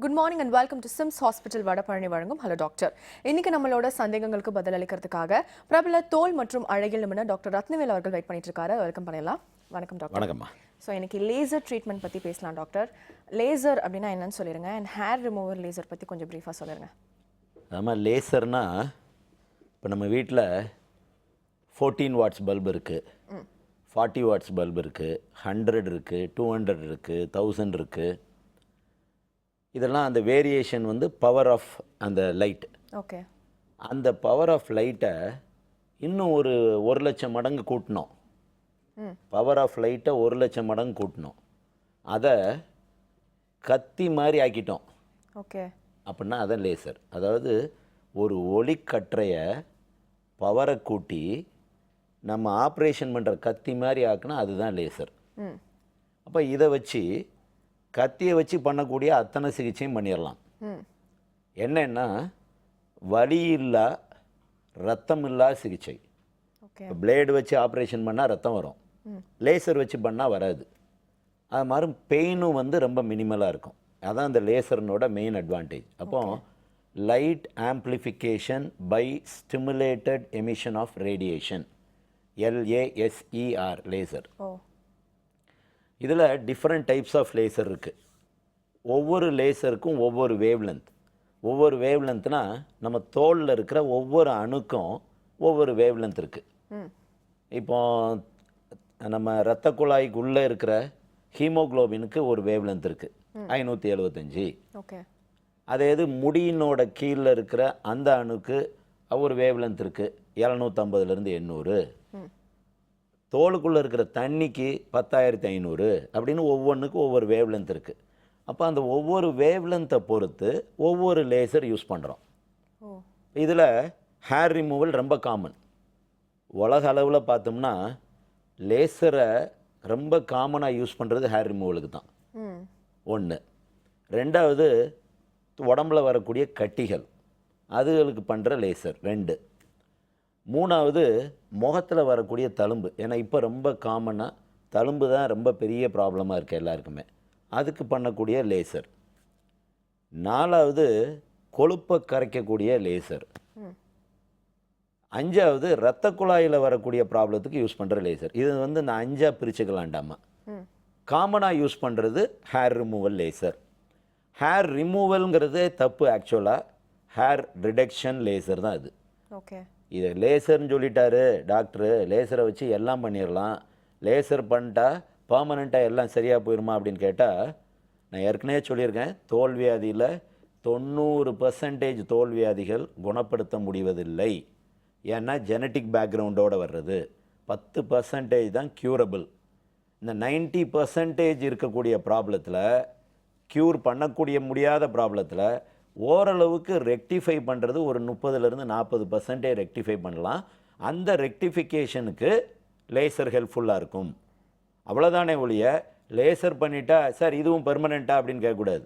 Good morning and welcome to SIMS hospital Vadapalani வழங்கும் hello doctor. இன்னைக்கு நம்மளோட சந்தேகங்களுக்கு பதில் அளிக்கிறதுக்காக பிரபல தோல் மற்றும் அழகியல் நிபுணர் டாக்டர் ரத்னவேல் அவர்கள் வெயிட் பண்ணிட்டு இருக்காரு. வெல்கம் பண்ணலாம். வணக்கம் டாக்டர். வணக்கம்மா. ஸோ இன்னைக்கு லேசர் ட்ரீட்மெண்ட் பற்றி பேசலாம் டாக்டர். லேசர் அப்படின்னா என்னன்னு சொல்லிடுங்க, அண்ட் ஹேர் ரிமூவர் லேசர் பற்றி கொஞ்சம் ப்ரீஃபாக சொல்லிடுங்க. ஆமாம், லேசர்னா இப்போ நம்ம வீட்டில் 14 வாட்ஸ் பல்பு இருக்குது, 40 வாட்ஸ் பல்பு இருக்குது, 100 இருக்குது, 200 இருக்குது, 1000 இருக்குது. இதெல்லாம் அந்த வேரியேஷன் வந்து பவர் ஆஃப் அந்த லைட். ஓகே. அந்த பவர் ஆஃப் லைட்டை இன்னும் ஒரு 1,00,000 மடங்கு கூட்டினோம். பவர் ஆஃப் லைட்டை 1,00,000 மடங்கு கூட்டினோம். அதை கத்தி மாதிரி ஆக்கிட்டோம். ஓகே. அப்படின்னா அதான் லேசர். அதாவது ஒரு ஒளிக்கற்றையை பவரை கூட்டி நம்ம ஆப்ரேஷன் பண்ணுற கத்தி மாதிரி ஆக்குனா அதுதான் லேசர். அப்போ இதை வச்சு கத்தியை வச்சு பண்ணக்கூடிய அத்தனை சிகிச்சையும் பண்ணிடலாம். என்னன்னா வலி இல்லா ரத்தம் இல்லா சிகிச்சை. இப்போ பிளேடு வச்சு ஆப்ரேஷன் பண்ணால் ரத்தம் வரும், லேசர் வச்சு பண்ணால் வராது. அது மாதிரி பெயினும் வந்து ரொம்ப மினிமலாக இருக்கும். அதான் இந்த லேசர்னோட மெயின் அட்வான்டேஜ். அப்போ light amplification by stimulated emission of radiation, LASER laser. இதில் டிஃப்ரெண்ட் டைப்ஸ் ஆஃப் லேசர் இருக்குது. ஒவ்வொரு லேசருக்கும் ஒவ்வொரு வேவ் லென்த். ஒவ்வொரு வேவ் லென்த்னா நம்ம தோலில் இருக்கிற ஒவ்வொரு அணுக்கும் ஒவ்வொரு வேவ் லென்த் இருக்குது. இப்போ நம்ம இரத்த குழாய்க்குள்ளே இருக்கிற ஹீமோக்ளோபினுக்கு ஒரு வேவ் லென்த் இருக்குது, 575. ஓகே. அதே இது முடியினோட கீழே இருக்கிற அந்த அணுக்கு ஒரு வேவ் லென்த் இருக்குது, 750லேருந்து 800. தோலுக்குள்ளே இருக்கிற தண்ணிக்கு 10,500 அப்படின்னு ஒவ்வொன்றுக்கும் ஒவ்வொரு வேவ் லென்த் இருக்குது. அப்போ அந்த ஒவ்வொரு வேவ் லென்த்தை பொறுத்து ஒவ்வொரு லேசர் யூஸ் பண்ணுறோம். இதில் ஹேர் ரிமூவல் ரொம்ப காமன். உலக அளவில் பார்த்தோம்னா லேசரை ரொம்ப காமனாக யூஸ் பண்ணுறது ஹேர் ரிமூவலுக்கு தான். ஒன்று. ரெண்டாவது, உடம்புல வரக்கூடிய கட்டிகள் அதுகளுக்கு பண்ணுற லேசர் 2. மூணாவது, முகத்தில் வரக்கூடிய தழும்பு. ஏன்னா இப்போ ரொம்ப காமனாக தழும்பு தான் ரொம்ப பெரிய ப்ராப்ளமாக இருக்குது எல்லாருக்குமே, அதுக்கு பண்ணக்கூடிய லேசர். 4வது, கொழுப்பை கரைக்கக்கூடிய லேசர். 5வது, இரத்த குழாயில் வரக்கூடிய ப்ராப்ளத்துக்கு யூஸ் பண்ணுற லேசர். இது வந்து நான் 5ஆக பிரிச்சுக்கலாண்டாமா. காமனாக யூஸ் பண்ணுறது ஹேர் ரிமூவல் லேசர். ஹேர் ரிமூவல்ங்கிறதே தப்பு. ஆக்சுவலாக ஹேர் ரிடக்ஷன் லேசர் தான் இது. ஓகே. இதை லேசர்னு சொல்லிட்டாரு டாக்டரு, லேசரை வச்சு எல்லாம் பண்ணிடலாம், லேசர் பண்ணிட்டா பர்மனெண்ட்டாக எல்லாம் சரியாக போயிடுமா அப்படின்னு கேட்டால், நான் ஏற்கனவே சொல்லியிருக்கேன், தோல்வியாதியில் 90% தோல்வியாதிகள் குணப்படுத்த முடிவதில்லை. ஏன்னா ஜெனட்டிக் பேக்ரவுண்டோடு வர்றது. 10% தான் க்யூரபிள். இந்த 90% இருக்கக்கூடிய ப்ராப்ளத்தில், க்யூர் பண்ணக்கூடிய முடியாத ப்ராப்ளத்தில் ஓரளவுக்கு ரெக்டிஃபை பண்ணுறது ஒரு 30லேருந்து 40% ரெக்டிஃபை பண்ணலாம். அந்த ரெக்டிஃபிகேஷனுக்கு லேசர் ஹெல்ப்ஃபுல்லாக இருக்கும். அவ்வளோதானே ஒழிய லேசர் பண்ணிட்டா சார் இதுவும் பெர்மனெண்ட்டா அப்படின்னு கேட்கக்கூடாது.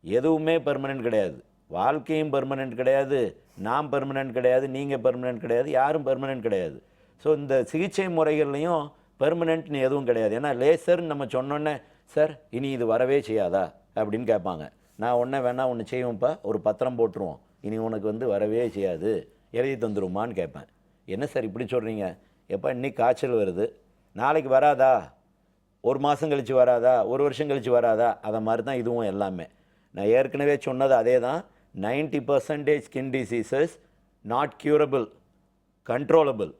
எதுவுமே பெர்மனெண்ட் கிடையாது. வாழ்க்கையும் பெர்மனெண்ட் கிடையாது, நாம் பெர்மனெண்ட் கிடையாது, நீங்கள் பெர்மனெண்ட் கிடையாது, யாரும் பெர்மனெண்ட் கிடையாது. ஸோ இந்த சிகிச்சை முறைகள்லையும் பெர்மனெண்ட்னு எதுவும் கிடையாது. ஏன்னா லேசர்னு நம்ம சொன்னோன்னே சார் இனி இது வரவே செய்யாதா அப்படின்னு கேட்பாங்க. நான் ஒன்றே வேணா ஒன்று செய்வோம்ப்பா, ஒரு பத்திரம் போட்டுருவோம், இனி உனக்கு வந்து வரவே செய்யாது, எழுதி தந்துருமான்னு கேட்பேன். என்ன சார் இப்படி சொல்கிறீங்க? எப்போ இன்னைக்கு காய்ச்சல் வருது, நாளைக்கு வராதா, ஒரு மாதம் கழித்து வராதா, ஒரு வருஷம் கழித்து வராதா, அதை மாதிரி தான் இதுவும் எல்லாமே. நான் ஏற்கனவே சொன்னது அதே தான். 90% skin diseases not curable, controllable.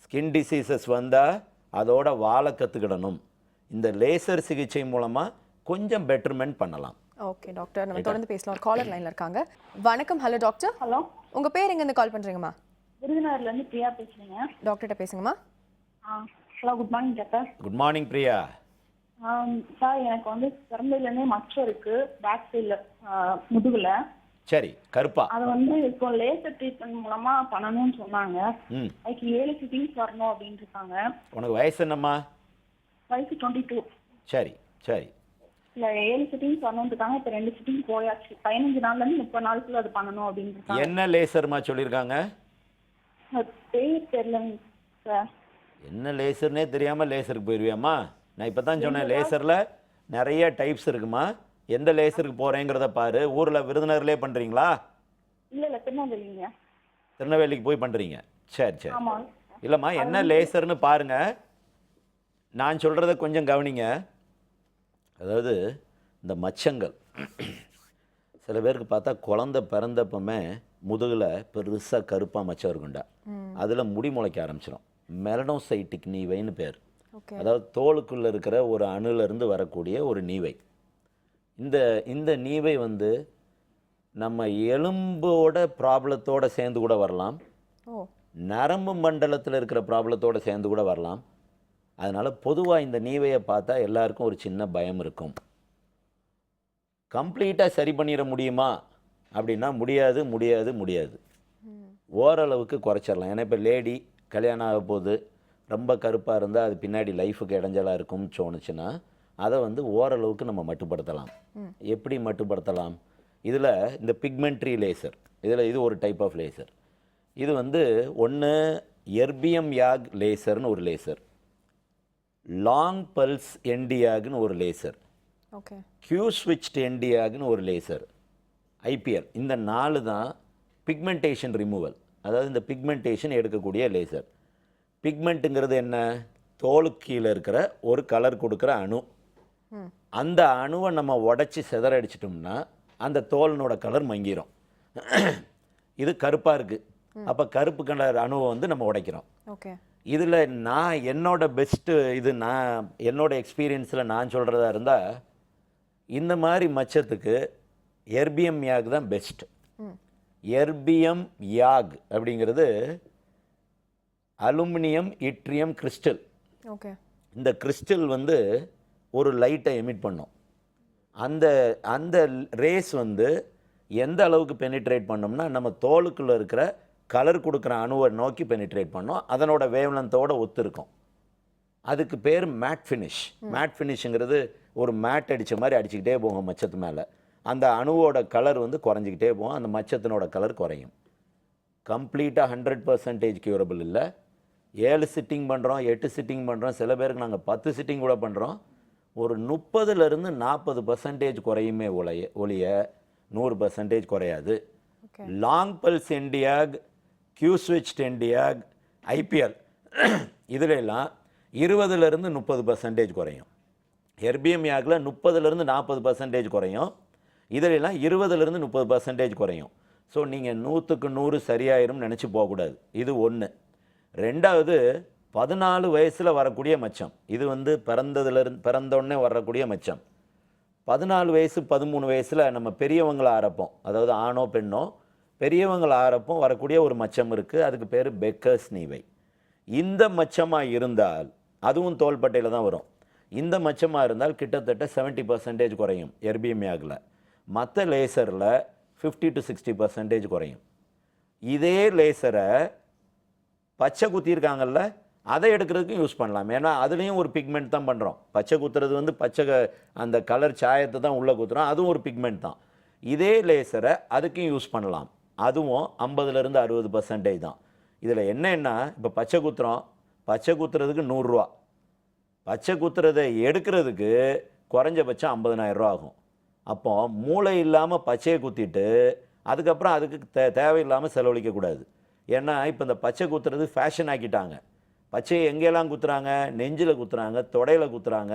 Skin diseases வந்தால் அதோட வாழ கற்றுக்கிடணும். இந்த லேசர் சிகிச்சை மூலமாக கொஞ்சம் பெட்டர்மெண்ட் பண்ணலாம். ஓகே டாக்டர், நம்ம தொடர்ந்து பேசலாம். ஒரு காலர் லைன்ல இருக்காங்க. வணக்கம். Hello doctor. ஹலோ. உங்க பேர் எங்க இருந்து கால் பண்றீங்கம்மா? விருதுநகர்ல இருந்து பிரியா பேசுறேங்க. டாக்டர்கிட்ட பேசுங்கம்மா. Hello, good morning doctor. Good morning Priya. Sir, எனக்கு வந்து பிறந்ததுலேருந்தே மச்சம் இருக்கு பேக் சைடில், முதுகுல. சரி, கருப்பா. அதை வந்து இப்போ லேசர் ட்ரீட்மெண்ட் மூலமா பண்ணணும்னு சொன்னாங்க. அதுக்கு 7 சிட்டிங்ஸ் வரணும் அப்படின்னு இருக்காங்க. உனக்கு வயசு என்னம்மா? வயசு 22. சரி சரி. இல்லை, 7 சிட்டிங்ஸ் வரணும்னு இருக்காங்க. இப்போ 2 சிட்டிங் போயாச்சு. 15 நாள்லேருந்து 30 நாளுக்குள்ள அது பண்ணணும் அப்படின்னு இருக்காங்க. என்ன லேசர்மா சொல்லியிருக்காங்க? பேர் தெரியலங்க சார். என்ன லேசர்னே தெரியாமல் லேசருக்கு போயிடுவியாம்மா? நான் இப்போ தான் சொன்னேன், லேசரில் நிறைய டைப்ஸ் இருக்குமா. எந்த லேசருக்கு போகிறேங்கிறத பாரு. ஊரில் விருதுநகர்லேயே பண்ணுறீங்களா? இல்ல திருநெல்வேலிங்க. திருநெல்வேலிக்கு போய் பண்ணுறீங்க. சரி சரி. ஆமா. இல்லைம்மா, அது என்ன வந்து லேசர்னு பாருங்க. நான் சொல்கிறத கொஞ்சம் கவனிங்க. அதாவது இந்த மச்சங்கள் சில பேருக்கு பார்த்தா குழந்தை பிறந்தப்பமே முதுகில் பெருசாக கருப்பாக மச்சம் இருக்குண்டா, அதில் முடி முளைக்க ஆரம்பிச்சிடும். மெலனோசைட்டிக் நீவைன்னு பேர். ஓகே. அதாவது தோலுக்குள்ளே இருக்கிற ஒரு அணுலேருந்து வரக்கூடிய ஒரு நீவை. இந்த இந்த நீவை வந்து நம்ம எலும்போட ப்ராப்ளத்தோடு சேர்ந்து கூட வரலாம், ஓ. நரம்பு மண்டலத்தில் இருக்கிற ப்ராப்ளத்தோடு சேர்ந்து கூட வரலாம். அதனால் பொதுவாக இந்த நீவையை பார்த்தா எல்லாருக்கும் ஒரு சின்ன பயம் இருக்கும். கம்ப்ளீட்டாக சரி பண்ணிட முடியுமா அப்படின்னா முடியாது முடியாது முடியாது. ஓரளவுக்கு குறைச்சிடலாம். ஏன்னா இப்போ லேடி கல்யாணம் ஆக போது ரொம்ப கருப்பாக இருந்தால் அது பின்னாடி லைஃபுக்கு இடைஞ்சலாக இருக்கும்னு தோணுச்சுன்னா அதை வந்து ஓரளவுக்கு நம்ம மட்டுப்படுத்தலாம். எப்படி மட்டுப்படுத்தலாம்? இதில் இந்த பிக்மெண்ட்ரி லேசர், இதில் இது ஒரு டைப் ஆஃப் லேசர். இது வந்து ஒன்று எர்பியம் யாக் லேசர்னு ஒரு லேசர், லாங் பல்ஸ் என்டியாக்னு ஒரு லேசர், ஓகே. கியூ ஸ்விட்ச்ட் என்டியாக்னு ஒரு லேசர், ஐபிஎல். இந்த 4 தான் பிக்மெண்டேஷன் ரிமூவல், அதாவது இந்த பிக்மெண்டேஷன் எடுக்கக்கூடிய லேசர். பிக்மெண்ட்டுங்கிறது என்ன? தோலுக்கு கீழே இருக்கிற ஒரு கலர் கொடுக்குற அணு. அந்த அணுவை நம்ம உடச்சி சிதறடிச்சிட்டோம்னா அந்த தோலினோட கலர் மங்கிரும். இது கருப்பாக இருக்குது, அப்போ கருப்பு கலர் அணுவை வந்து நம்ம உடைக்கிறோம். ஓகே. இதில் நான் என்னோட பெஸ்ட்டு, இது நான் என்னோட எக்ஸ்பீரியன்ஸில் நான் சொல்கிறதா இருந்தால் இந்த மாதிரி மச்சத்துக்கு எர்பியம் யாக் தான் பெஸ்ட். எர்பியம் யாக் அப்படிங்கிறது அலுமினியம் இட்ரியம் கிறிஸ்டல். ஓகே. இந்த கிறிஸ்டல் வந்து ஒரு லைட்டை எமிட் பண்ணும். அந்த அந்த ரேஸ் வந்து எந்த அளவுக்கு பெனிட்ரேட் பண்ணோம்னா நம்ம தோலுக்குள்ளே இருக்கிற கலர் கொடுக்குற அணுவை நோக்கி பெனிட்ரேட் பண்ணோம். அதனோட வேவ்லென்த்தோடு ஒத்து இருக்கும். அதுக்கு பேர் மேட் ஃபினிஷ். மேட் ஃபினிஷுங்கிறது ஒரு மேட் அடித்த மாதிரி அடிச்சுக்கிட்டே போகும் மச்சத்து மேலே. அந்த அணுவோட கலர் வந்து குறைஞ்சிக்கிட்டே போகும், அந்த மச்சத்தினோட கலர் குறையும். கம்ப்ளீட்டாக 100% க்யூரபிள் இல்லை. 7 சிட்டிங் பண்ணுறோம், 8 சிட்டிங் பண்ணுறோம், சில பேருக்கு நாங்கள் 10 சிட்டிங் கூட பண்ணுறோம். ஒரு 30லேருந்து 40% குறையுமே ஒழிய 100% குறையாது. Long pulse NdYAG, Q switched NdYAG, IPL இதிலெல்லாம் 20லேருந்து 30% குறையும். எர்பியம் யாகில் 30லேருந்து 40% குறையும். இதிலெல்லாம் 20லேருந்து 30% குறையும். ஸோ நீங்கள் 100க்கு 100 சரியாயிரும் நினச்சி போகக்கூடாது. இது ஒன்று. ரெண்டாவது, 14 வயசில் வரக்கூடிய மச்சம். இது வந்து பிறந்தோடனே வரக்கூடிய மச்சம். 14 வயசு 13 வயசில் நம்ம பெரியவங்களை ஆரப்போம், அதாவது ஆணோ பெண்ணோ பெரியவங்களை ஆரப்போம் வரக்கூடிய ஒரு மச்சம் இருக்குது. அதுக்கு பேர் பெக்கர்ஸ் நீவை. இந்த மச்சமாக இருந்தால், அதுவும் தோள்பட்டையில் தான் வரும், இந்த மச்சமாக இருந்தால் கிட்டத்தட்ட 70% குறையும் எர்பியம் யாகில். மற்ற லேசரில் 50 to 60% குறையும். இதே லேசரை பச்சை குத்தியிருக்காங்கல்ல, அதை எடுக்கிறதுக்கும் யூஸ் பண்ணலாம். ஏன்னா அதுலேயும் ஒரு பிக்மெண்ட் தான் பண்ணுறோம். பச்சை குத்துறது வந்து பச்சை அந்த கலர் சாயத்தை தான் உள்ளே குத்துறோம், அதுவும் ஒரு பிக்மெண்ட் தான். இதே லேசரை அதுக்கும் யூஸ் பண்ணலாம், அதுவும் 50லேருந்து 60% தான். இதில் என்னன்னா, இப்போ பச்சை குத்துறோம், பச்சை குத்துறதுக்கு 100 ரூபா, பச்சை குத்துறதை எடுக்கிறதுக்கு குறைஞ்சபட்சம் 50,000 ரூபா ஆகும். அப்போ மூளை இல்லாமல் பச்சையை குத்திட்டு அதுக்கப்புறம் அதுக்கு தேவையில்லாமல் செலவழிக்கக்கூடாது. ஏன்னா இப்போ இந்த பச்சை குத்துறது ஃபேஷன் ஆக்கிட்டாங்க. பச்சையை எங்கெல்லாம் குத்துறாங்க? நெஞ்சில் குத்துறாங்க, தொடையில் குத்துறாங்க.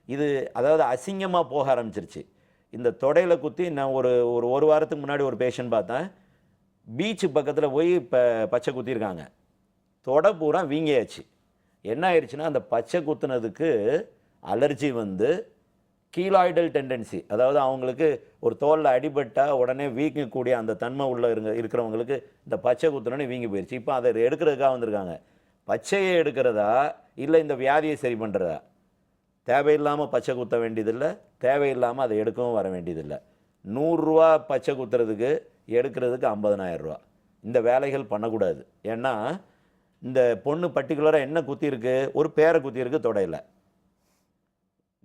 இது அதாவது அசிங்கமாக போக ஆரம்பிச்சிருச்சு. இந்த தொடையில் குத்தி நான் ஒரு வாரத்துக்கு முன்னாடி ஒரு பேஷண்ட் பார்த்தேன். பீச்சு பக்கத்தில் போய் இப்போ பச்சை குத்திருக்காங்க, தொடை பூரா வீங்கியாச்சு. என்ன ஆயிடுச்சுன்னா, அந்த பச்சை குத்துனதுக்கு அலர்ஜி வந்து கீலாய்டல் டெண்டன்சி, அதாவது அவங்களுக்கு ஒரு தோலில் அடிபட்டால் உடனே வீங்கக்கூடிய அந்த தன்மை உள்ள இருக்கிறவங்களுக்கு இந்த பச்சை குத்துனோடனே வீங்கி போயிடுச்சு. இப்போ அதை எடுக்கிறதுக்காக வந்திருக்காங்க. பச்சையை எடுக்கிறதா இல்லை இந்த வியாதியை சரி பண்ணுறதா? தேவையில்லாமல் பச்சை குத்த வேண்டியதில்லை, தேவையில்லாமல் அதை எடுக்கவும் வர வேண்டியதில்லை. 100 ரூபா பச்சை குத்துறதுக்கு எடுக்கிறதுக்கு 50,000 ரூபா. இந்த வேலைகள் பண்ணக்கூடாது. ஏன்னா இந்த பொண்ணு பர்டிகுலராக என்ன குத்திருக்கு? ஒரு பேரை குத்திருக்கு தொடையில்.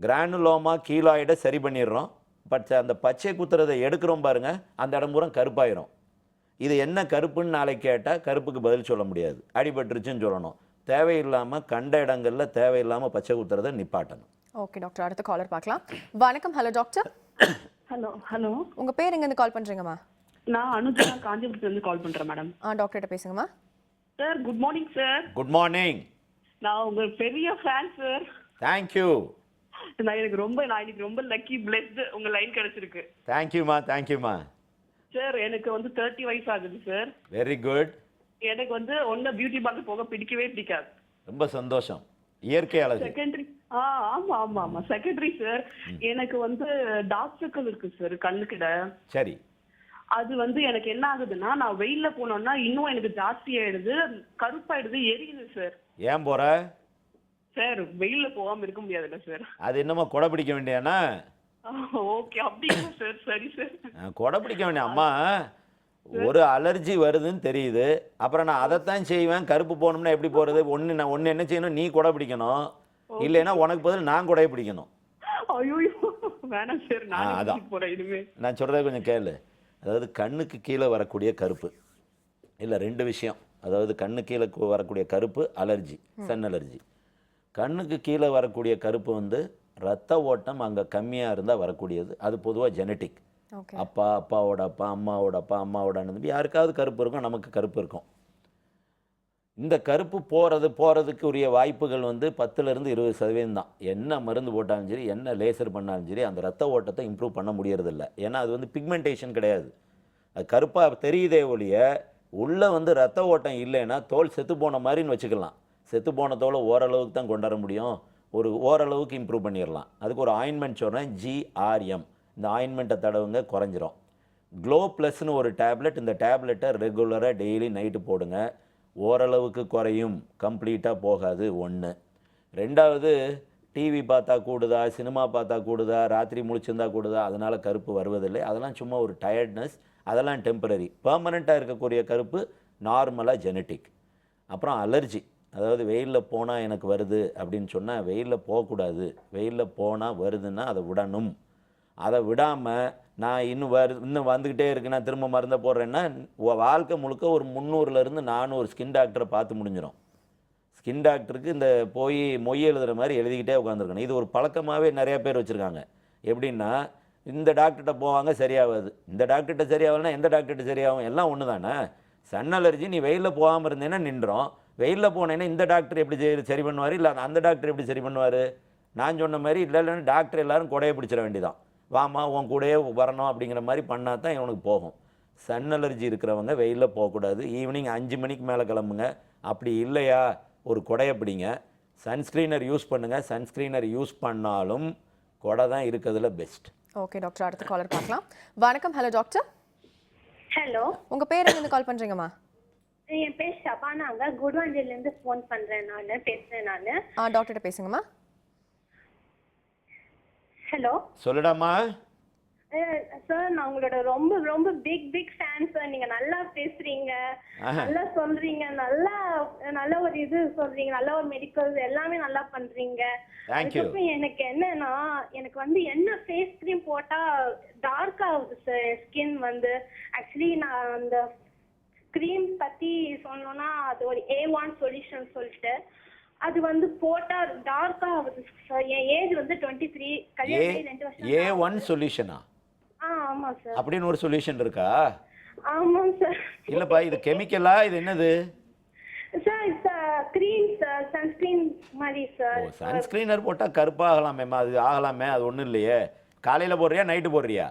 கிரானுலோமா கீலாய்டை சரி பண்ணிடுறோம், பட் அந்த பச்சை குத்துறதை எடுக்கிறோம் பாருங்கள், அந்த இடம் பூரா கருப்பாயிரும். இது என்ன கருப்புன்னு நாளைக்கு கேட்டால் கருப்புக்கு பதில் சொல்ல முடியாது, அடிபட்டுருச்சுன்னு சொல்லணும். தேவையில்லாமல் கண்ட இடங்களில் தேவையில்லாமல் பச்சை குத்துறதை நிப்பாட்டணும். ஓகே டாக்டர், அடுத்த காலர் பார்க்கலாம். வணக்கம். Hello doctor. Hello hello. உங்க பேர் எங்க இருந்து கால் பண்றீங்கம்மா? நான் அனுஜா காஞ்சிபுரத்துல இருந்து கால் பண்றேன் மேடம். டாக்டர்கிட்ட பேசுங்கம்மா. Sir good morning sir. Good morning. நான் உங்க பெரிய ஃபேன் சார். தேங்க்யூ. நான் இன்னைக்கு ரொம்ப லக்கி பிளெஸ்டு உங்க லைன் கிடைச்சிருக்கு. தேங்க்யூமா. சார் எனக்கு வந்து 30 வயசு ஆகுது சார். Very good. எனக்கு வந்து ஒன்னும் பியூட்டி பார்லர் போக பிடிக்கவே பிடிக்காது. ரொம்ப சந்தோஷம். இயற்கை அழகு. செகண்டரி ஆமா செகண்டரி சார். எனக்கு வந்து டார்க் சர்க்கிள் இருக்கு சார் கண்ணுக்கிட. சரி. அது வந்து எனக்கு என்ன ஆகுதுன்னா நான் வெயில்ல போனோம்னா இன்னும் எனக்கு ஜாஸ்தி ஆயிடுது, கருப்பாயிடுது, எரியுது சார். ஏன் போற? சார் வெயில்ல போகாம இருக்க முடியாதுல்ல சார். அது என்னமோ கொடை பிடிக்க வேண்டியானா? ஓகே அப்படிங்களா சார்? சரி சார். கொடை பிடிக்க வேண்டிய அம்மா, ஒரு அலர்ஜி வருதுன்னு தெரியுது, அப்புறம் நான் அதைத்தான் செய்வேன், கருப்பு போகணும்னா எப்படி போகிறது? ஒன்று என்ன செய்யணும், நீ கொடை பிடிக்கணும், இல்லைன்னா உனக்கு பதில் நான் கொடையை பிடிக்கணும். ஐயோ வேணாம் சார், நான் போகிறேன் இனிமே. நான் சொல்கிறத கொஞ்சம் கேளு. அதாவது கண்ணுக்கு கீழே வரக்கூடிய கருப்பு இல்லை, ரெண்டு விஷயம். அதாவது கண்ணு கீழே வரக்கூடிய கருப்பு அலர்ஜி, சன் அலர்ஜி. கண்ணுக்கு கீழே வரக்கூடிய கருப்பு வந்து ரத்த ஓட்டம் அங்கே கம்மியாக இருந்தால் வரக்கூடியது. அது பொதுவாக ஜெனட்டிக். அப்பாவோட அப்பா, அம்மாவோட அப்பா, அம்மாவோட அண்ணன், யாருக்காவது கருப்பு இருக்கும், நமக்கு கருப்பு இருக்கும். இந்த கருப்பு போகிறதுக்கு உரிய வாய்ப்புகள் வந்து 10% 20% தான். என்ன மருந்து போட்டாலும் சரி, என்ன லேசர் பண்ணாலும் சரி, அந்த ரத்த ஓட்டத்தை இம்ப்ரூவ் பண்ண முடியறதில்ல. ஏன்னா அது வந்து பிக்மெண்டேஷன் கிடையாது. அது கருப்பாக தெரியுதே ஒழிய உள்ளே வந்து ரத்த ஓட்டம் இல்லைன்னா தோல் செத்து போன மாதிரின்னு வச்சுக்கலாம். செத்து போன தோலை ஓரளவுக்கு தான் கொண்டாட முடியும், ஓரளவுக்கு இம்ப்ரூவ் பண்ணிடலாம். அதுக்கு ஒரு ஆயின்மெண்ட் சொல்கிறேன், GRM. இந்த ஆயின்மெண்ட்டை தடவுங்க, குறைஞ்சிரும். க்ளோ ப்ளஸ்னு ஒரு டேப்லெட், இந்த டேப்லெட்டை ரெகுலராக டெய்லி நைட்டு போடுங்க, ஓரளவுக்கு குறையும், கம்ப்ளீட்டாக போகாது. ஒன்று. ரெண்டாவது, டிவி பார்த்தா கூடுதா, சினிமா பார்த்தா கூடுதா, ராத்திரி முழிச்சிருந்தா கூடுதா, அதனால் கருப்பு வருவதில்லை. அதெல்லாம் சும்மா ஒரு டயர்ட்னஸ், அதெல்லாம் டெம்பரரி. பெர்மனெண்ட்டாக இருக்கக்கூடிய கருப்பு நார்மலாக ஜெனட்டிக். அப்புறம் அலர்ஜி, அதாவது வெயிலில் போனால் எனக்கு வருது அப்படின்னு சொன்னால் வெயிலில் போகக்கூடாது. வெயிலில் போனால் வருதுன்னா அதை விடணும். அதை விடாமல் நான் இன்னும் வந்துக்கிட்டே இருக்கு, நான் திரும்ப மருந்தை போடுறேன்னா வாழ்க்கை முழுக்க ஒரு 300லேருந்து 400 ஸ்கின் டாக்டரை பார்த்து முடிஞ்சிடும். ஸ்கின் டாக்டருக்கு இந்த போய் மொய் எழுதுகிற மாதிரி எழுதிக்கிட்டே உட்காந்துருக்கணும். இது ஒரு பழக்கமாகவே நிறையா பேர் வச்சுருக்காங்க. எப்படின்னா, இந்த டாக்டர்கிட்ட போவாங்க, சரியாகாது. இந்த டாக்டர்கிட்ட சரியாகலைன்னா எந்த டாக்டர்கிட்ட சரியாகும்? எல்லாம் ஒன்று தானே. சன் அலர்ஜி நீ வெயிலில் போகாமல் இருந்தேன்னா நின்றோம், வெயிலில் போனேன்னா இந்த டாக்டர் எப்படி சரி பண்ணுவார், இல்லை அந்த டாக்டர் எப்படி சரி பண்ணுவார்? நான் சொன்ன மாதிரி இல்லைன்னு டாக்டர் எல்லோரும் கொடையை பிடிச்சிட வேண்டியதான். வாமா உன் கூடயே வரணும் அப்படிங்கிற மாதிரி பண்ணால் தான் இவனுக்கு போகும். சன் அலர்ஜி இருக்கிறவங்க வெயிலில் போகக்கூடாது. ஈவினிங் 5 மணிக்கு மேலே கிளம்புங்க. அப்படி இல்லையா ஒரு கொடையை பிடிங்க, சன்ஸ்க்ரீனர் யூஸ் பண்ணுங்கள். சன்ஸ்க்ரீனர் யூஸ் பண்ணாலும் கொடை தான் இருக்கிறதுல பெஸ்ட். ஓகே டாக்டர், அடுத்த காலர் பார்க்கலாம். வணக்கம். Hello doctor. ஹலோ, உங்கள் பேர் எங்கேருந்து கால் பண்ணுறீங்கம்மா? என் பேர் ஷபானாங்க, குட்வாண்டிலேருந்து ஃபோன் பண்ணுறேன், பேசுகிறேன் நான். டாக்டர்கிட்ட பேசுங்கம்மா. ஹலோ சொல்லுடாமா. சார், நான் உங்களோட ரொம்ப ரொம்ப பிக் ஃபேன் சார். நீங்க நல்லா பேசுறீங்க, நல்லா சொல்றீங்க, நல்ல ஒரு இது சொல்றீங்க, நல்ல ஒரு மெடிக்கல் எல்லாமே நல்லா பண்றீங்க. அதுக்கப்புறம் எனக்கு என்னன்னா, எனக்கு வந்து என்ன ஃபேஸ் கிரீம் போட்டா டார்க் ஆகுது சார் ஸ்கின் வந்து. ஆக்சுவலி நான் அந்த கிரீம் பத்தி சொல்லணும்னா அது ஒரு A1 சொல்யூஷன் சொல்லிட்டு, அது வந்து போட்டா டார்க்கா ஆகுது சார். என் ஏஜ் வந்து 23, கல்யாணம் 2 வருஷம். A1 சொல்யூஷனா? ஆமா சார். அப்படின்னு ஒரு சொல்யூஷன் இருக்கா? ஆமாம் சார். இல்லப்பா, இது கெமிக்கலா, இது என்னது சார்? கிரீம் சார், சன்ஸ்கிரீன் மாதிரி சார். சன்ஸ்கிரீனர் போட்டால் கருப்பாகலாமேம்மா, அது ஆகலாமே, அது ஒன்றும் இல்லையே. காலையில் போடுறியா நைட்டு போடுறியா?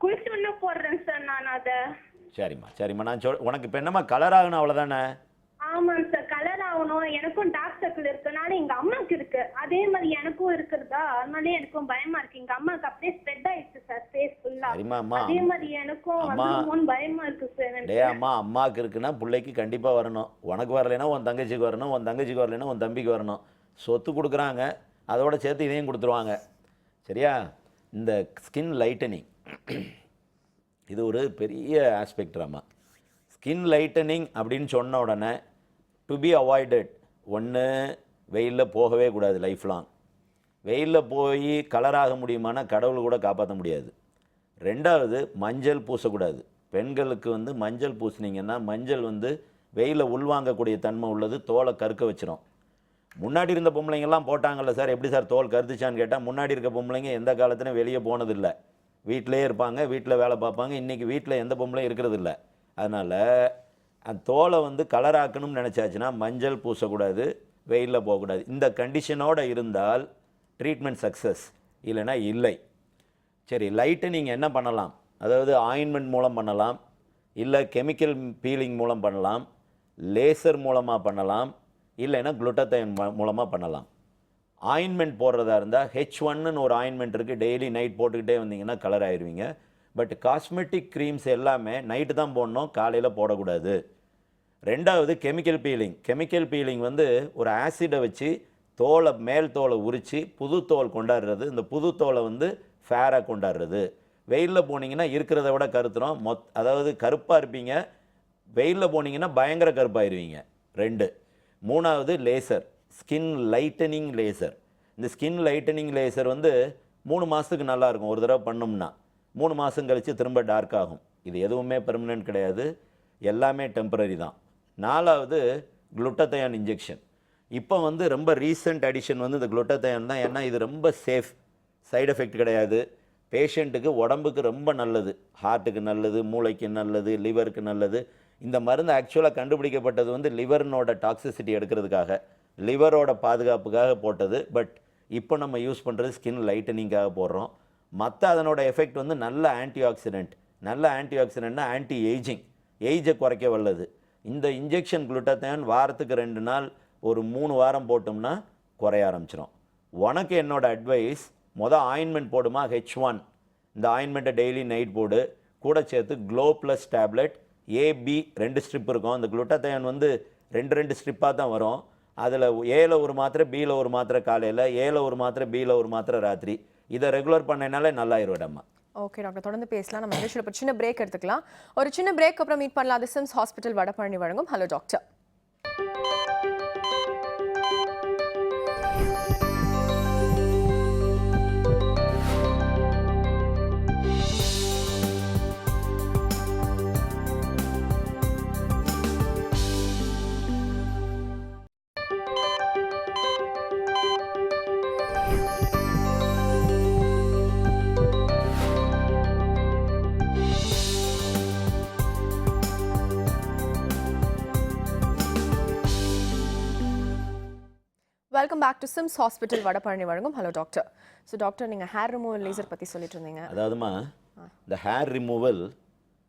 குளிச்சு ஒன்று போடுறேன் சார் நான் அதை. சரிம்மா நான் உனக்கு இப்போ என்னம்மா கலர் ஆகணும், அவ்வளோதானே? ஆமாங்க சார், கலர் ஆகணும். எனக்கும் டார்க் சர்க்கிள் இருக்கனால எங்க அம்மாவுக்கு இருக்கு, அதே மாதிரி எனக்கும் இருக்கிறதா, அதனாலே எனக்கும் பயமா இருக்கு. எங்க அம்மாவுக்கு அப்படியே ஸ்ப்ரெட் ஆயிடுச்சு சார் ஃபேஸ் ஃபுல்லா. அதே மாதிரி எனக்கும் வந்து பயமா இருக்கு சார். அம்மாவுக்கு இருக்குன்னா பிள்ளைக்கு கண்டிப்பாக வரணும். உனக்கு வரலைன்னா உன் தங்கச்சிக்கு வரணும், உன் தங்கச்சிக்கு வரலைன்னா உன் தம்பிக்கு வரணும். சொத்து கொடுக்குறாங்க, அதோட சேர்த்து இதையும் கொடுத்துருவாங்க. சரியா? இந்த ஸ்கின் லைட்டனிங் இது ஒரு பெரிய ஆஸ்பெக்ட்ராமா. ஸ்கின் லைட்டனிங் அப்படின்னு சொன்ன உடனே டு பி அவாய்டட். ஒன்று, வெயிலில் போகவே கூடாது லைஃப் லாங். வெயிலில் போய் கலராக முடியுமானா கடவுள் கூட காப்பாற்ற முடியாது. ரெண்டாவது, மஞ்சள் பூசக்கூடாது. பெண்களுக்கு வந்து மஞ்சள் பூசினீங்கன்னா மஞ்சள் வந்து வெயிலில் உள்வாங்கக்கூடிய தன்மை உள்ளது, தோலை கருக்க வச்சிரும். முன்னாடி இருந்த பொம்பளைங்கெல்லாம் போட்டாங்கல்ல சார், எப்படி சார் தோல் கருத்துச்சான்னு கேட்டால், முன்னாடி இருக்க பொம்பளைங்க எந்த காலத்துலையும் வெளியே போனதில்லை. வீட்டிலே இருப்பாங்க, வீட்டில் வேலை பார்ப்பாங்க. இன்றைக்கி வீட்டில் எந்த பொம்பளையும் இருக்கிறது இல்லை. அதனால் அந்த தோலை வந்து கலராக்கணும்னு நினச்சாச்சுன்னா மஞ்சள் பூசக்கூடாது, வெயிலில் போகக்கூடாது. இந்த கண்டிஷனோடு இருந்தால் ட்ரீட்மெண்ட் சக்ஸஸ், இல்லைன்னா இல்லை. சரி, லைட்டனிங் என்ன பண்ணலாம்? அதாவது ஆயின்மெண்ட் மூலம் பண்ணலாம், இல்லை கெமிக்கல் பீலிங் மூலம் பண்ணலாம், லேசர் மூலமாக பண்ணலாம், இல்லைன்னா குளுட்டத்தைன் மூலமாக பண்ணலாம். ஆயின்மெண்ட் போடுறதா இருந்தால் H1ன்னு ஒரு ஆயின்மெண்ட் இருக்குது, டெய்லி நைட் போட்டுக்கிட்டே வந்தீங்கன்னா கலர் ஆயிடுவீங்க. பட் காஸ்மெட்டிக் க்ரீம்ஸ் எல்லாமே நைட்டு தான் போடணும், காலையில் போடக்கூடாது. ரெண்டாவது கெமிக்கல் பீலிங். கெமிக்கல் பீலிங் வந்து ஒரு ஆசிடை வச்சு தோலை, மேல் தோலை உரித்து புது தோல் கொண்டாடுறது. இந்த புது தோலை வந்து ஃபேராக கொண்டாடுறது. வெயிலில் போனீங்கன்னா இருக்கிறத விட கருத்துரும், அதாவது கருப்பாக இருப்பீங்க. வெயிலில் போனீங்கன்னா பயங்கர கருப்பாயிருவீங்க. 2. மூணாவது லேசர், ஸ்கின் லைட்டனிங் லேசர். இந்த ஸ்கின் லைட்டனிங் லேசர் வந்து 3 மாதத்துக்கு நல்லாயிருக்கும். ஒரு தடவை பண்ணோம்னா 3 மாதம் கழித்து திரும்ப டார்க் ஆகும். இது எதுவுமே பெர்மனன்ட் கிடையாது, எல்லாமே டெம்பரரி தான். 4வது குளுட்டத்தையான் இன்ஜெக்ஷன். இப்போ வந்து ரொம்ப ரீசெண்ட் அடிஷன் வந்து இந்த குளுட்டத்தையான் தான். ஏன்னா இது ரொம்ப சேஃப், சைடு எஃபெக்ட் கிடையாது, பேஷண்ட்டுக்கு உடம்புக்கு ரொம்ப நல்லது, ஹார்ட்டுக்கு நல்லது, மூளைக்கு நல்லது, லிவருக்கு நல்லது. இந்த மருந்து ஆக்சுவலாக கண்டுபிடிக்கப்பட்டது வந்து லிவர்னோட டாக்ஸிசிட்டி எடுக்கிறதுக்காக, லிவரோட பாதுகாப்புக்காக போட்டது. பட் இப்போ நம்ம யூஸ் பண்ணுறது ஸ்கின் லைட்டனிங்காக போடுறோம். மற்ற அதனோட எஃபெக்ட் வந்து நல்ல ஆன்டி ஆக்சிடென்ட். நல்ல ஆன்டி ஆக்சிடென்ட்னா ஆன்டி ஏஜிங், ஏஜை குறைக்க வல்லது. இந்த இன்ஜெக்ஷன் குளுட்டத்தையான் வாரத்துக்கு 2 நாள் ஒரு 3 வாரம் போட்டோம்னா குறைய ஆரம்பிச்சிடும். உனக்கு என்னோட அட்வைஸ், ஆயின்மெண்ட் போடுமா H1, இந்த ஆயின்மெண்ட்டை டெய்லி நைட் போடு. கூட சேர்த்து glow plus tablet AB 2 strip இருக்கும். அந்த குளுட்டத்தையான் வந்து 2 ஸ்ட்ரிப்பாக தான் வரும். அதில் Aல ஒரு மாத்திரை, Bல ஒரு மாத்திரை காலையில், Aல ஒரு மாத்திரை, Bல ஒரு மாத்திரை ராத்திரி. இதை ரெகுலர் பண்ணனாலே நல்லாயிருவிடம்மா. ஓகே டாக்டர், தொடர்ந்து பேசலாம். நம்ம நிகழ்ச்சியில் ஒரு சின்ன பிரேக் எடுத்துக்கலாம். ஒரு சின்ன பிரேக் அப்புறம் மீட் பண்ணலாம். அது சிம்ஸ் ஹாஸ்பிட்டல் வடபழனி வழங்கும் hello doctor. Welcome back to SIMS hospital Vadapalani வழங்கும் ஹலோ டாக்டர். ஸோ டாக்டர், நீங்கள் ஹேர் ரிமூவல் லேசர் பற்றி சொல்லிட்டு இருந்தீங்க. அதாவதுமா, இந்த ஹேர் ரிமூவல்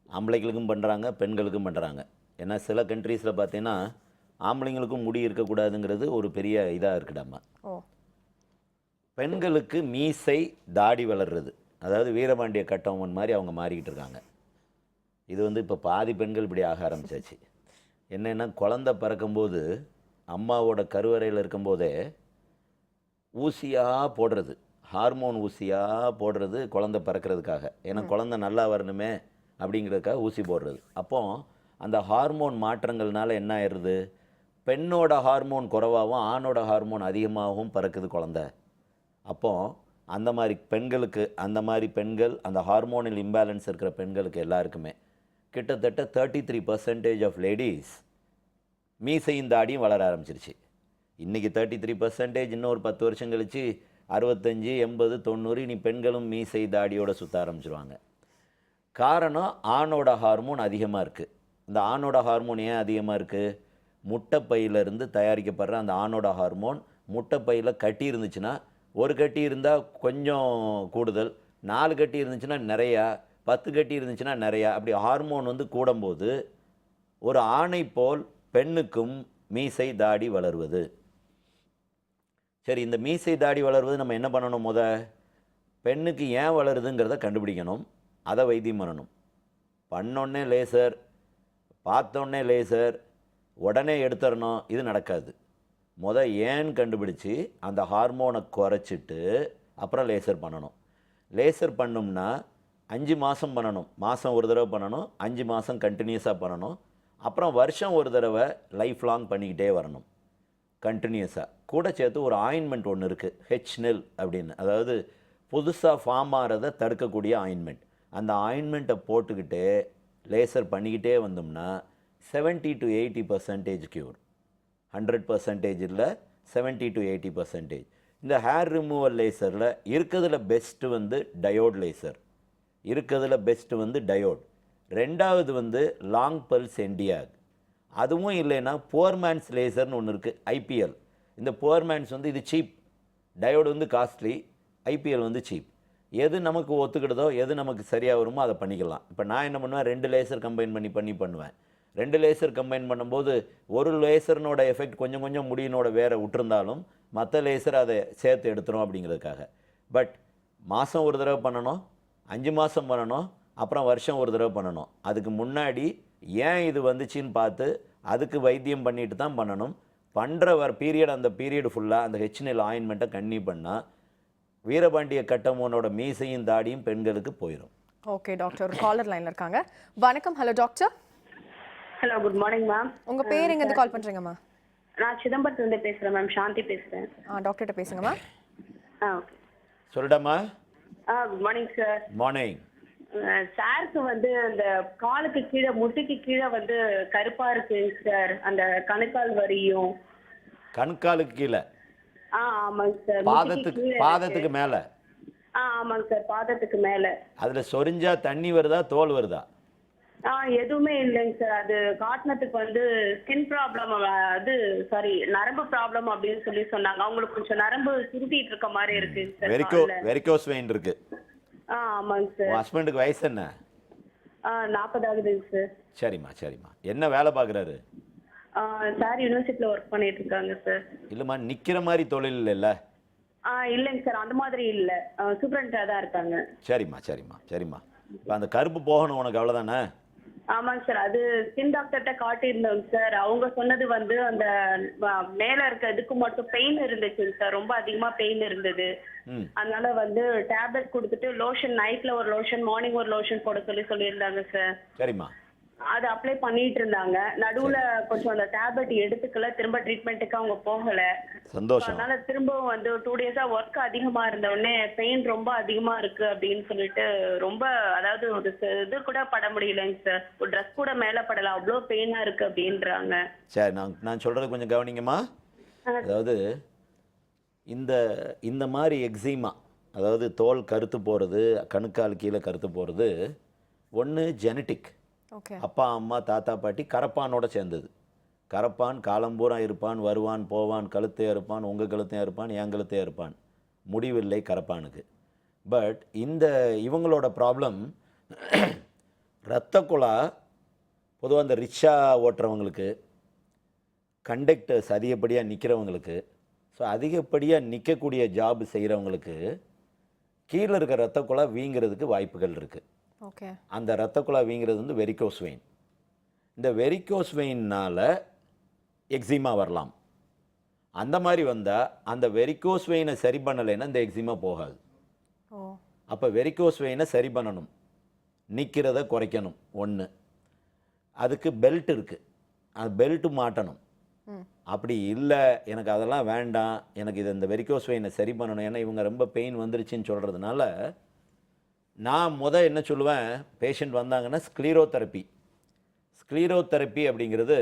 ஆம்பளைங்களுக்கும் பண்ணுறாங்க, பெண்களுக்கும் பண்ணுறாங்க. ஏன்னா சில கண்ட்ரீஸில் பார்த்தீங்கன்னா ஆம்பளைங்களுக்கும் முடி இருக்கக்கூடாதுங்கிறது ஒரு பெரிய இதாக இருக்குடாம்மா. ஓ. பெண்களுக்கு மீசை, தாடி வளர்றது, அதாவது வீரபாண்டிய கட்டவன் மாதிரி அவங்க மாறிக்கிட்டு இருக்காங்க. இது வந்து இப்போ பாதி பெண்கள் இப்படி ஆக ஆரம்பிச்சாச்சு. என்னென்னா, குழந்தை பிறக்கும்போது அம்மாவோட கருவறையில் இருக்கும்போதே ஊசியாக போடுறது, ஹார்மோன் ஊசியாக போடுறது குழந்தை பிறக்கிறதுக்காக. ஏன்னா குழந்தை நல்லா வரணுமே அப்படிங்கிறதுக்காக ஊசி போடுறது. அப்போ அந்த ஹார்மோன் மாற்றங்கள்னால என்ன ஆயிடுது, பெண்ணோட ஹார்மோன் குறைவாகவும் ஆணோட ஹார்மோன் அதிகமாகவும் பிறக்குது குழந்தை. அப்போது அந்த மாதிரி பெண்களுக்கு, அந்த மாதிரி பெண்கள், அந்த ஹார்மோனல் இம்பேலன்ஸ் இருக்கிற பெண்களுக்கு எல்லாருக்குமே கிட்டத்தட்ட 33% ஆஃப் லேடிஸ் மீசையும் தாடியும் வளர ஆரம்பிச்சிருச்சு. இன்றைக்கி 33%, இன்னும் ஒரு 10 வருஷம் கழித்து 65, 80, 90 இனி பெண்களும் மீசை தாடியோட சுற்ற ஆரம்பிச்சிருவாங்க. காரணம், ஆணோட ஹார்மோன் அதிகமாக இருக்குது. இந்த ஆணோட ஹார்மோன் ஏன் அதிகமாக இருக்குது? முட்டைப்பையிலிருந்து தயாரிக்கப்படுற அந்த ஆணோட ஹார்மோன் முட்டைப்பையில் கட்டி இருந்துச்சுன்னா, ஒரு கட்டி இருந்தால் கொஞ்சம் கூடுதல், 4 கட்டி இருந்துச்சுன்னா நிறையா, 10 கட்டி இருந்துச்சுன்னா நிறையா. அப்படி ஹார்மோன் வந்து கூடும்போது ஒரு ஆணை போல் பெண்ணுக்கும் மீசை தாடி வளருவது. சரி, இந்த மீசை தாடி வளருவது நம்ம என்ன பண்ணணும்? பெண்ணுக்கு ஏன் வளருதுங்கிறத கண்டுபிடிக்கணும், அதை வைத்தியம் பண்ணணும். பண்ணோடனே லேசர், பார்த்தோன்னே லேசர், உடனே எடுத்துடணும், இது நடக்காது. ஏன்னு கண்டுபிடிச்சி அந்த ஹார்மோனை குறைச்சிட்டு அப்புறம் லேசர் பண்ணணும். லேசர் பண்ணோம்னா 5 மாதம் பண்ணணும், மாதம் ஒரு தடவை பண்ணணும், 5 மாதம் கண்டினியூஸாக பண்ணணும். அப்புறம் வருஷம் ஒரு தடவை லைஃப் லாங் பண்ணிக்கிட்டே வரணும் கண்டினியூஸாக. கூட சேர்த்து ஒரு ஆயின்மெண்ட் ஒன்று இருக்குது, HNIL அப்படின்னு, அதாவது புதுசாக ஃபார்ம் ஆகிறத தடுக்கக்கூடிய ஆயின்மெண்ட். அந்த ஆயின்மெண்ட்டை போட்டுக்கிட்டே லேசர் பண்ணிக்கிட்டே வந்தோம்னா 70 to 80% க்யூர். 100% இல்லை, 70 to 80%. இந்த ஹேர் ரிமூவல் லேசரில் இருக்கிறதுல பெஸ்ட்டு வந்து டயோட் லேசர். இருக்கிறதுல பெஸ்ட்டு வந்து டயோட். ரெண்டாவது வந்து லாங் பல்ஸ் என்டிஆக். அதுவும் இல்லைன்னா போர்மேன்ஸ் லேசர்னு ஒன்று இருக்குது, ஐபிஎல். இந்த போர்மேன்ஸ் வந்து இது சீப், டயோடு வந்து காஸ்ட்லி, ஐபிஎல் வந்து சீப். எது நமக்கு ஒத்துக்கிடுதோ, எது நமக்கு சரியாக வருமோ அதை பண்ணிக்கலாம். இப்போ நான் என்ன பண்ணுவேன், 2 லேசர் கம்பைன் பண்ணுவேன். 2 லேசர் கம்பைன் பண்ணும்போது ஒரு லேசர்னோட எஃபெக்ட் கொஞ்சம் கொஞ்சம் முடியினோட வேற விட்டுருந்தாலும் மற்ற லேசர் அதை சேர்த்து எடுத்துரும் அப்படிங்கிறதுக்காக. பட் மாதம் ஒரு தடவை பண்ணணும், 5 மாதம் பண்ணணும், அப்புறம் வருஷம் ஒரு தடவை பண்ணணும். அதுக்கு முன்னாடி ஏன் இது வந்துச்சின்னு பார்த்து அதுக்கு வைத்தியம் பண்ணிட்டு தான் பண்ணணும். பண்ணுற பீரியட் அந்த பீரியட் ஃபுல்லாக அந்த ஹெச்என்எல் ஆயின்மெண்ட்டை கன்னியூ பண்ணால் வீரபாண்டிய கட்டபொம்மனோட மீசையும் தாடியும் பெண்களுக்கு போயிடும். ஓகே டாக்டர், ஒரு காலர் லைன்ல இருக்காங்க. வணக்கம். Hello doctor. Hello, good morning ma'am. உங்க பேர் எங்க இருந்து கால் பண்றீங்கம்மா? நான் சிதம்பரத்துல இருந்து பேசுறேன் மேம், சாந்தி பேசுறேன். டாக்டர்கிட்ட பேசுங்கம்மா. ஓகே. சொல்லிடாமா? Good morning sir. மார்னிங். சாருக்கு வந்து அந்த காலுக்கு கீழே, முட்டிக்கு கீழே வந்து கருப்பா இருக்கு சார், அந்த கணுக்கால் வரியும். கண்காலுக்கு கீழே? ஆமாங்க சார். பாதத்துக்கு மேலே? ஆமாங்க சார், பாதத்துக்கு மேல. அதுல சொரிஞ்சா தண்ணி வருதா, தோல் வருதா? எதுவுமே இல்லைங்க சார். அது காட்டினத்துக்கு வந்து ஸ்கின் ப்ராப்ளம், அது சாரி நரம்பு ப்ராப்ளம் அப்படின்னு சொல்லி சொன்னாங்க. அவங்களுக்கு கொஞ்சம் நரம்பு சுருட்டிட்டு இருக்க மாதிரி இருக்கு சார். வெரிகோஸ் வெயின் இருக்கு. ஆமாங்க சார். உன் ஹஸ்பண்டுக்கு வயசு என்ன? 40 ஆகுதுங்க சார். சரிம்மா. என்ன வேலை பார்க்குறாரு? சார் யூனிவர்சிட்டியில் ஒர்க் பண்ணிட்டு இருக்காங்க சார். இல்லைம்மா, நிற்கிற மாதிரி தொழில் இல்லைல்ல? இல்லைங்க சார், அந்த மாதிரி இல்லை, சூப்பரண்டாக தான் இருக்காங்க. சரிம்மா. இப்போ அந்த கருப்பு போகணும் உனக்கு, அவ்வளோதானே? ஆமாங்க சார். அது ஸ்கின் டாக்டர்கிட்ட காட்டியிருந்தோங்க சார். அவங்க சொன்னது வந்து அந்த மேல இருக்க இதுக்கு மட்டும் பெயின் இருந்துச்சுங்க சார், ரொம்ப அதிகமா பெயின் இருந்தது. அதனால வந்து டேப்லெட் கொடுத்துட்டு லோஷன், நைட்ல ஒரு லோஷன், மார்னிங் ஒரு லோஷன் போட சொல்லியிருந்தாங்க சார். சரிம்மா. அது அப்ளை பண்ணிட்டு இருந்தாங்க. நடுவுல கொஞ்சம் அந்த டேப்லெட் எடுத்துக்கல, திரும்ப ட்ரீட்மெண்ட்டுக்கு அவங்க போகல. சந்தோஷம். அதனால திரும்பவும் வந்து 2 டேஸா ஒர்க் அதிகமா இருந்த உடனே பெயின் ரொம்ப அதிகமா இருக்கு அப்படின்னு சொல்லிட்டு ரொம்ப, அதாவது ஒரு இது கூட பட முடியலைங்க சார், ஒரு ட்ரெஸ் கூட மேல படல, அவ்வளோ பெயினா இருக்கு அப்படின்றாங்க. சரி, நான் சொல்றது கொஞ்சம் கவனிங்கம்மா. அதாவது இந்த மாதிரி எக்ஸிமா, அதாவது தோல் கருத்து போகிறது, கணுக்கால் கீழே கருத்து போகிறது, ஒன்று ஜெனட்டிக். அப்பா அம்மா தாத்தா பாட்டி கரப்பானோட சேர்ந்தது. கரப்பான் காலம்பூரா இருப்பான், வருவான் போவான், கழுத்தையாக இருப்பான், உங்கள் கழுத்தையாக இருப்பான், என் கழுத்தையாக இருப்பான், முடிவில்லை கரப்பானுக்கு. பட் இவங்களோட ப்ராப்ளம் இரத்த குழா. பொதுவாக அந்த ரிக்ஷா ஓட்டுறவங்களுக்கு, கண்டக்டர்ஸ் அதிகப்படியாக நிற்கிறவங்களுக்கு, ஸோ அதிகப்படியாக நிற்கக்கூடிய ஜாப் செய்கிறவங்களுக்கு கீழே இருக்க இரத்த குழா வீங்கிறதுக்கு வாய்ப்புகள் இருக்குது. அந்த இரத்த குழா வீங்கிறது வந்து வெரிகோஸ் வெயின். இந்த வெரிகோஸ் வெயினால் எக்ஸிமா வரலாம். அந்த மாதிரி வந்தால் அந்த வெரிகோஸ் வெயினை சரி பண்ணலைன்னா இந்த எக்ஸிமா போகாது. அப்போ வெரிகோஸ் வெயினை சரி பண்ணணும், நிற்கிறத குறைக்கணும். ஒன்று, அதுக்கு பெல்ட் இருக்குது, அந்த பெல்ட்டு மாட்டணும். அப்படி இல்லை, எனக்கு அதெல்லாம் வேண்டாம், எனக்கு இந்த வெரிகோஸ் வெயினை சரி பண்ணணும், ஏன்னா இவங்க ரொம்ப பெயின் வந்துருச்சுன்னு சொல்கிறதுனால நான் என்ன சொல்லுவேன், பேஷண்ட் வந்தாங்கன்னா ஸ்க்ளீரோதெரப்பி அப்படிங்கிறது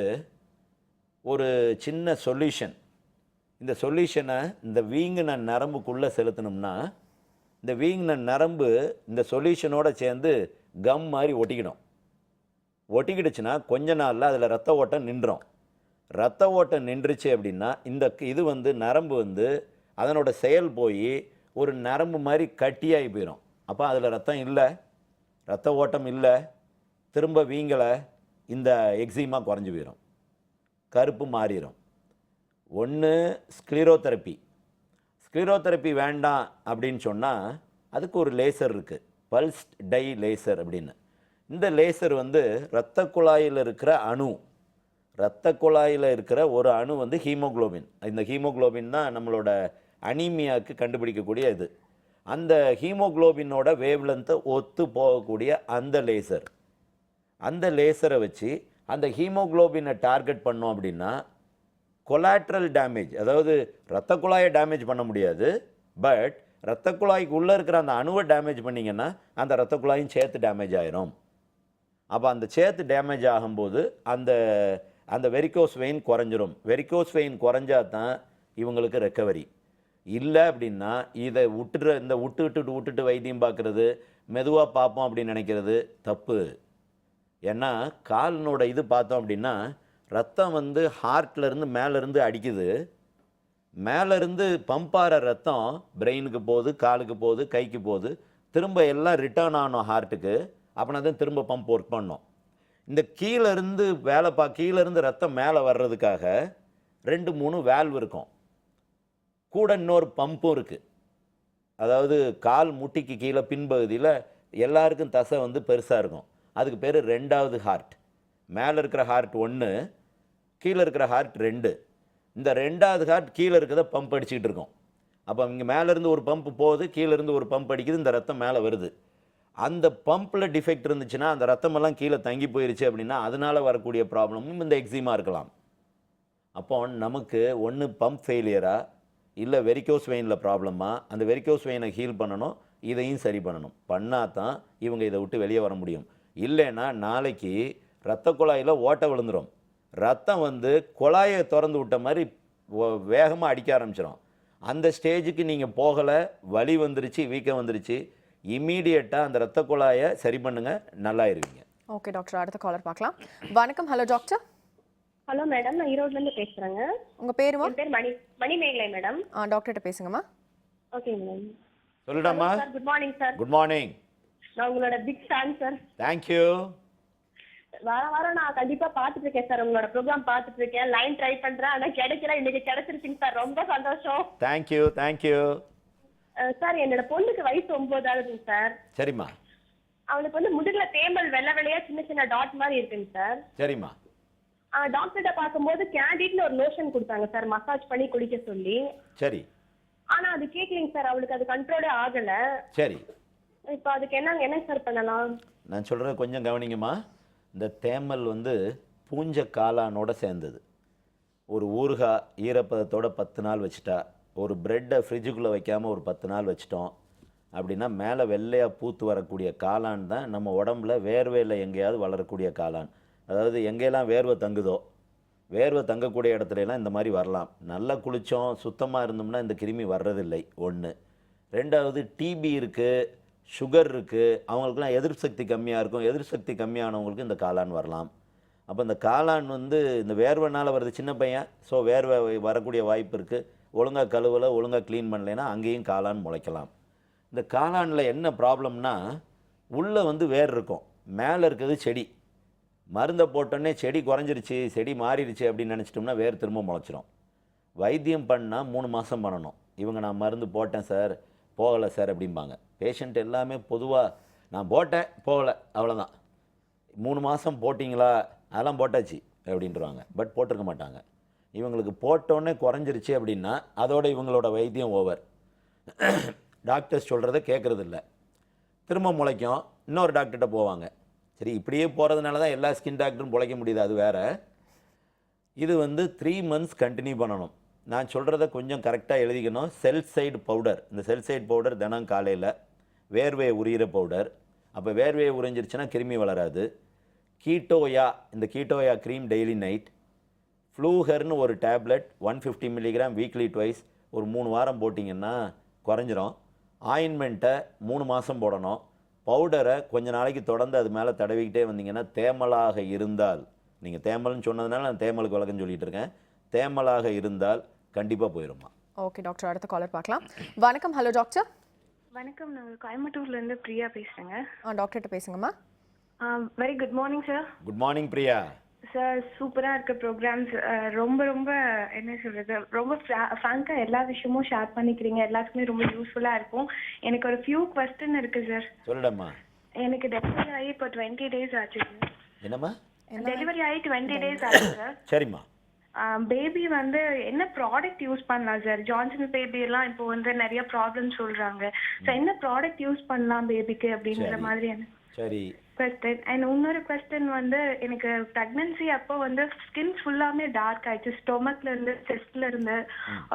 ஒரு சின்ன சொல்யூஷன். இந்த சொல்யூஷனை இந்த வீங்கின நரம்புக்குள்ளே செலுத்தணும்னா, இந்த வீங்கின நரம்பு இந்த சொல்யூஷனோட சேர்ந்து கம் மாதிரி ஒட்டிக்கிடுச்சுன்னா கொஞ்ச நாளில் அதில் ரத்த ஓட்டம் நின்றோம். ரத்த ஓட்டம் நின்றுச்சு அப்படின்னா இது வந்து நரம்பு வந்து அதனோட செயல் போய் ஒரு நரம்பு மாதிரி கட்டியாகி போயிடும். அப்போ அதில் ரத்தம் இல்லை, ரத்த ஓட்டம் இல்லை, திரும்ப வீங்கலை, இந்த எக்ஸிமா குறைஞ்சி போயிடும், கருப்பு மாறிடும். ஒன்று ஸ்க்ளீரோதெரப்பி வேண்டாம் அப்படின்னு சொன்னால் அதுக்கு ஒரு லேசர் இருக்குது, பல்ஸ் டை லேசர் அப்படின்னு. இந்த லேசர் வந்து இரத்த குழாயில் இருக்கிற ஒரு அணு வந்து ஹீமோகுளோபின். இந்த ஹீமோகுளோபின் தான் நம்மளோட அனீமியாவுக்கு கண்டுபிடிக்கக்கூடிய இது. அந்த ஹீமோகுளோபினோட வேவ்லென்த்தை ஒத்து போகக்கூடிய அந்த லேசரை வச்சு அந்த ஹீமோகுளோபினை டார்கெட் பண்ணோம் அப்படின்னா கொலாட்ரல் டேமேஜ், அதாவது இரத்த குழாயை டேமேஜ் பண்ண முடியாது, பட் இரத்த குழாய்க்கு உள்ளே இருக்கிற அந்த அணுவை டேமேஜ் பண்ணிங்கன்னா அந்த இரத்த குழாயும் சேர்த்து டேமேஜ் ஆயிரும். அப்போ அந்த சேர்த்து டேமேஜ் ஆகும்போது அந்த வெரிகோஸ் வெயின் குறைஞ்சிரும். வெரிகோஸ் வெயின் குறைஞ்சா தான் இவங்களுக்கு ரெக்கவரி. இல்லை அப்படின்னா இதை விட்டுட்டு வைத்தியம் பார்க்குறது, மெதுவாக பார்ப்போம் அப்படின்னு நினைக்கிறது தப்பு. ஏன்னா காலினோட இது பார்த்தோம் அப்படின்னா ரத்தம் வந்து ஹார்ட்லேருந்து மேலேருந்து அடிக்குது, மேலேருந்து பம்பாகிற ரத்தம் பிரெயினுக்கு போகுது, காலுக்கு போகுது, கைக்கு போகுது, திரும்ப எல்லாம் ரிட்டர்ன் ஆகணும் ஹார்ட்டுக்கு. அப்படின்னா தான் திரும்ப பம்ப் ஒர்க் பண்ணோம். இந்த கீழேருந்து கீழேருந்து ரத்தம் மேலே வர்றதுக்காக 2-3 வேல்வ் இருக்கும், கூட இன்னொரு பம்பும் இருக்குது. அதாவது கால் முட்டிக்கு கீழே பின்பகுதியில் எல்லாருக்கும் தசை வந்து பெருசாக இருக்கும், அதுக்கு பேர் 2வது ஹார்ட். மேலே இருக்கிற ஹார்ட் 1, கீழே இருக்கிற ஹார்ட் 2. இந்த 2வது ஹார்ட் கீழே இருக்கிறத பம்ப் அடிச்சுக்கிட்டு இருக்கும். அப்போ இங்கே மேலேருந்து ஒரு பம்ப் போகுது, கீழேருந்து ஒரு பம்ப் அடிக்குது, இந்த ரத்தம் மேலே வருது. அந்த பம்பில் டிஃபெக்ட் இருந்துச்சுன்னா அந்த ரத்தமெல்லாம் கீழே தங்கி போயிருச்சு அப்படின்னா அதனால் வரக்கூடிய ப்ராப்ளமும் இந்த எக்ஸிமா இருக்கலாம். அப்போ நமக்கு ஒன்று பம்ப் ஃபெயிலியரா இல்லை வெரிகோஸ் வெயினில் ப்ராப்ளமா, அந்த வெரிகோஸ் வெயினை ஹீல் பண்ணணும், இதையும் சரி பண்ணணும். பண்ணால் தான் இவங்க இதை விட்டு வெளியே வர முடியும். இல்லைன்னா நாளைக்கு ரத்த குழாயில் ஓட்டை விழுந்துடும், ரத்தம் வந்து குழாயை திறந்து விட்ட மாதிரி வேகமாக அடிக்க ஆரம்பிச்சிடும். அந்த ஸ்டேஜுக்கு நீங்கள் போகலை, வலி வந்துருச்சு, வீக்கம் வந்துருச்சு, இம்மீடியட்டாக அந்த ரத்த குழாயை சரி பண்ணுங்கள், நல்லா இருவீங்க. ஓகே டாக்டர், அடுத்த காலர் பார்க்கலாம். வணக்கம். Hello doctor. ஹலோ மேடம், நான் ஈரோட்லேருந்து பேசுகிறேங்க. உங்கள் பேருமா? என் பேர் மணிமேகலை மேடம். டாக்டர்கிட்ட பேசுங்கம்மா. Okay madam. சொல்லுடாம்மா. Sir good morning sir. Good morning. நான் உங்களோட பிக் ஃபேன் சார். தேங்க்யூ. வாரம் நான் கண்டிப்பா பாத்துட்டு இருக்கேன் சார், உங்களோட ப்ரோக்ராம் பாத்துட்டு இருக்கேன், லைன் ட்ரை பண்றேன், ஆனா கிடைக்கல. இன்னைக்கு கிடைச்சிருச்சுங்க சார், ரொம்ப சந்தோஷம். தேங்க்யூ. சார் என்னோட பொண்ணுக்கு வயசு 9 ஆகுதுங்க சார். சரிம்மா. அவளுக்கு வந்து முதுகுல தேமல் வெள்ளை வெள்ளையா சின்ன சின்ன டாட் மாதிரி இருக்குங்க சார். சரிம்மா. டாக்டர்கிட்ட பார்க்கும்போது கேண்டிட்னு ஒரு லோஷன் கொடுத்தாங்க சார், மசாஜ் பண்ணி குடிக்க சொல்லி. சரி. ஆனா அது கேட்கலைங்க சார், அவளுக்கு அது கண்ட்ரோலே ஆகல. சரி. இப்போ அதுக்கு என்ன சார் பண்ணலாம்? நான் சொல்கிறது கொஞ்சம் கவனிங்கம்மா. இந்த தேமல் வந்து பூஞ்ச காளானோட சேர்ந்தது. ஒரு ஊறுகாய் ஈரப்பதத்தோட 10 நாள் வச்சுட்டா, ஒரு பிரெட்டை ஃப்ரிட்ஜுக்குள்ளே வைக்காமல் ஒரு 10 நாள் வச்சிட்டோம் அப்படின்னா மேலே வெள்ளையாக பூத்து வரக்கூடிய காளான் தான் நம்ம உடம்புல வேர்வையில் எங்கேயாவது வளரக்கூடிய காளான். அதாவது எங்கெல்லாம் வேர்வை தங்குதோ, வேர்வை தங்கக்கூடிய இடத்துலலாம் இந்த மாதிரி வரலாம். நல்லா குளித்தோம், சுத்தமாக இருந்தோம்னா இந்த கிருமி வர்றதில்லை. 1. 2வது டிபி இருக்குது, சுகர் இருக்குது, அவங்களுக்குலாம் எதிர்ப்பு சக்தி கம்மியாக இருக்கும். எதிர்ப்பு சக்தி கம்மியானவங்களுக்கு இந்த காளான் வரலாம். அப்போ இந்த காளான் வந்து இந்த வேர்வைனால் வருது, சின்ன பையன், ஸோ வேர்வை வரக்கூடிய வாய்ப்பு இருக்குது. ஒழுங்காக கழுவலை, ஒழுங்காக க்ளீன் பண்ணலைன்னா அங்கேயும் காளான் முளைக்கலாம். இந்த காளானில் என்ன ப்ராப்ளம்னா உள்ளே வந்து வேர் இருக்கும், மேலே இருக்கிறது செடி. மருந்தை போட்டோன்னே செடி குறைஞ்சிருச்சு, செடி மாறிடுச்சு அப்படின்னு நினச்சிட்டோம்னா வேர் திரும்ப முளைச்சிரும். வைத்தியம் பண்ணால் 3 மாதம் பண்ணணும். இவங்க நான் மருந்து போட்டேன் சார், போகலை சார் அப்படிம்பாங்க. பேஷண்ட் எல்லாமே பொதுவாக நான் போட்டேன் போகலை அவ்வளோதான். 3 மாதம் போட்டிங்களா, அதெல்லாம் போட்டாச்சு அப்படின்ட்டுருவாங்க. பட் போட்டிருக்க மாட்டாங்க. இவங்களுக்கு போட்டோன்னே குறைஞ்சிருச்சு அப்படின்னா அதோட இவங்களோட வைத்தியம் ஓவர். டாக்டர்ஸ் சொல்கிறத கேட்குறதில்ல, திரும்ப முளைக்கும், இன்னொரு டாக்டர்கிட்ட போவாங்க. சரி, இப்படியே போகிறதுனால தான் எல்லா ஸ்கின் டாக்டரும் பிழைக்க முடியுது, அது வேறு. இது வந்து 3 மந்த்ஸ் கண்டினியூ பண்ணணும். நான் சொல்கிறத கொஞ்சம் கரெக்டாக எழுதிக்கணும். செல்சைடு பவுடர், இந்த செல்சைடு பவுடர் தினம் காலையில், வேர்வையை உரிகிற பவுடர். அப்போ வேர்வையை உறிஞ்சிருச்சுன்னா கிருமி வளராது. கீட்டோயா, இந்த கீட்டோயா க்ரீம் டெய்லி நைட். ஃப்ளூஹர்னு ஒரு டேப்லெட் 150 mg வீக்லி ட்வைஸ், ஒரு 3 வாரம் போட்டிங்கன்னா குறைஞ்சிரும். ஆயின்மெண்ட்டை 3 மாதம் போடணும். பவுடரை கொஞ்ச நாளைக்கு தொடர்ந்து அது மேலே தடவிக்கிட்டே வந்தீங்கன்னா, தேமலாக இருந்தால், நீங்கள் தேமல்னு சொன்னதுனால நான் தேமலுக்கு விளக்கம் சொல்லிட்டு இருக்கேன், தேமலாக இருந்தால் கண்டிப்பாக போயிடுமா. ஓகே டாக்டர், அடுத்த காலர் பார்க்கலாம். வணக்கம். Hello doctor. வணக்கம், நான் கோயம்புத்தூர்லேருந்து பிரியா பேசுகிறேங்க. டாக்டர்கிட்ட பேசுங்கம்மா. Very good morning sir. Good morning Priya. Sir சூப்பராக இருக்க ப்ரோக்ராம்ஸ், ரொம்ப ரொம்ப என்ன சொல்கிறது, ரொம்ப ஃப்ராங்காக எல்லா விஷயமும் ஷேர் பண்ணிக்கிறீங்க, எல்லாத்துக்குமே ரொம்ப யூஸ்ஃபுல்லாக இருக்கும். எனக்கு ஒரு ஃபியூ கொஸ்டின் இருக்குது சார். சொல்லுடம்மா. எனக்கு டெலிவரி ஆகி இப்போ 20 days ஆச்சு சார். என்னம்மா? டெலிவரி ஆகி 20 days ஆச்சு சார். சரிம்மா. பேபி வந்து என்ன ப்ராடக்ட் யூஸ் பண்ணலாம் சார்? ஜான்சன் பேபி எல்லாம் இப்போ வந்து நிறைய ப்ராப்ளம் சொல்றாங்க. ஸோ என்ன ப்ராடக்ட் யூஸ் பண்ணலாம் பேபிக்கு அப்படிங்கிற மாதிரியான சரி கொஸ்டின். அண்ட் இன்னொரு கொஸ்டின் வந்து, எனக்கு ப்ரெக்னன்சி அப்போ வந்து ஸ்கின் ஃபுல்லாமே டார்க் ஆயிடுச்சு, ஸ்டொமக்ல இருந்து செஸ்ட்ல இருந்து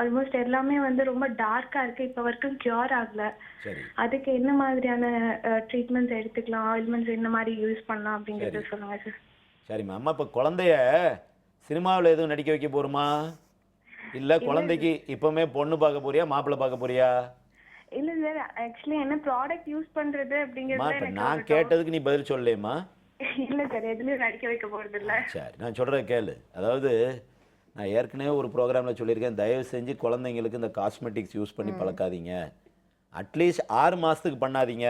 ஆல்மோஸ்ட் எல்லாமே வந்து ரொம்ப டார்க்கா இருக்கு, இப்போ வரைக்கும் கியூர் ஆகல. அதுக்கு என்ன மாதிரியான ட்ரீட்மெண்ட்ஸ் எடுத்துக்கலாம், ஆயில்மெண்ட்ஸ் என்ன மாதிரி யூஸ் பண்ணலாம் அப்படிங்கறத சொல்லுங்க சார். சரிம்மா. அம்மா இப்போ குழந்தைய சினிமாவில் எதுவும் நடிக்க வைக்க போகிறோமா, இல்லை குழந்தைக்கு இப்போவுமே பொண்ணு பார்க்க போறியா, மாப்பிள்ளை பார்க்க போறியா? இல்ல சார், ஆக்சுவலி என்ன ப்ராடக்ட் யூஸ் பண்றது அம்மா அப்படிங்கறதுல இப்போ எனக்கு நான் ஒரு doubt. கேட்டதுக்கு நீ பதில் சொல்லலையேம்மா. இல்ல சார், எதுலயும் நடிக்க வைக்க போறது இல்ல. சரி, நான் சொல்கிறத கேளு. அதாவது நான் ஏற்கனவே ஒரு ப்ரோக்ராமில் சொல்லியிருக்கேன், தயவு செஞ்சு குழந்தைங்களுக்கு இந்த காஸ்மெட்டிக்ஸ் யூஸ் பண்ணி பழக்காதீங்க. அட்லீஸ்ட் 6 மாதத்துக்கு பண்ணாதீங்க.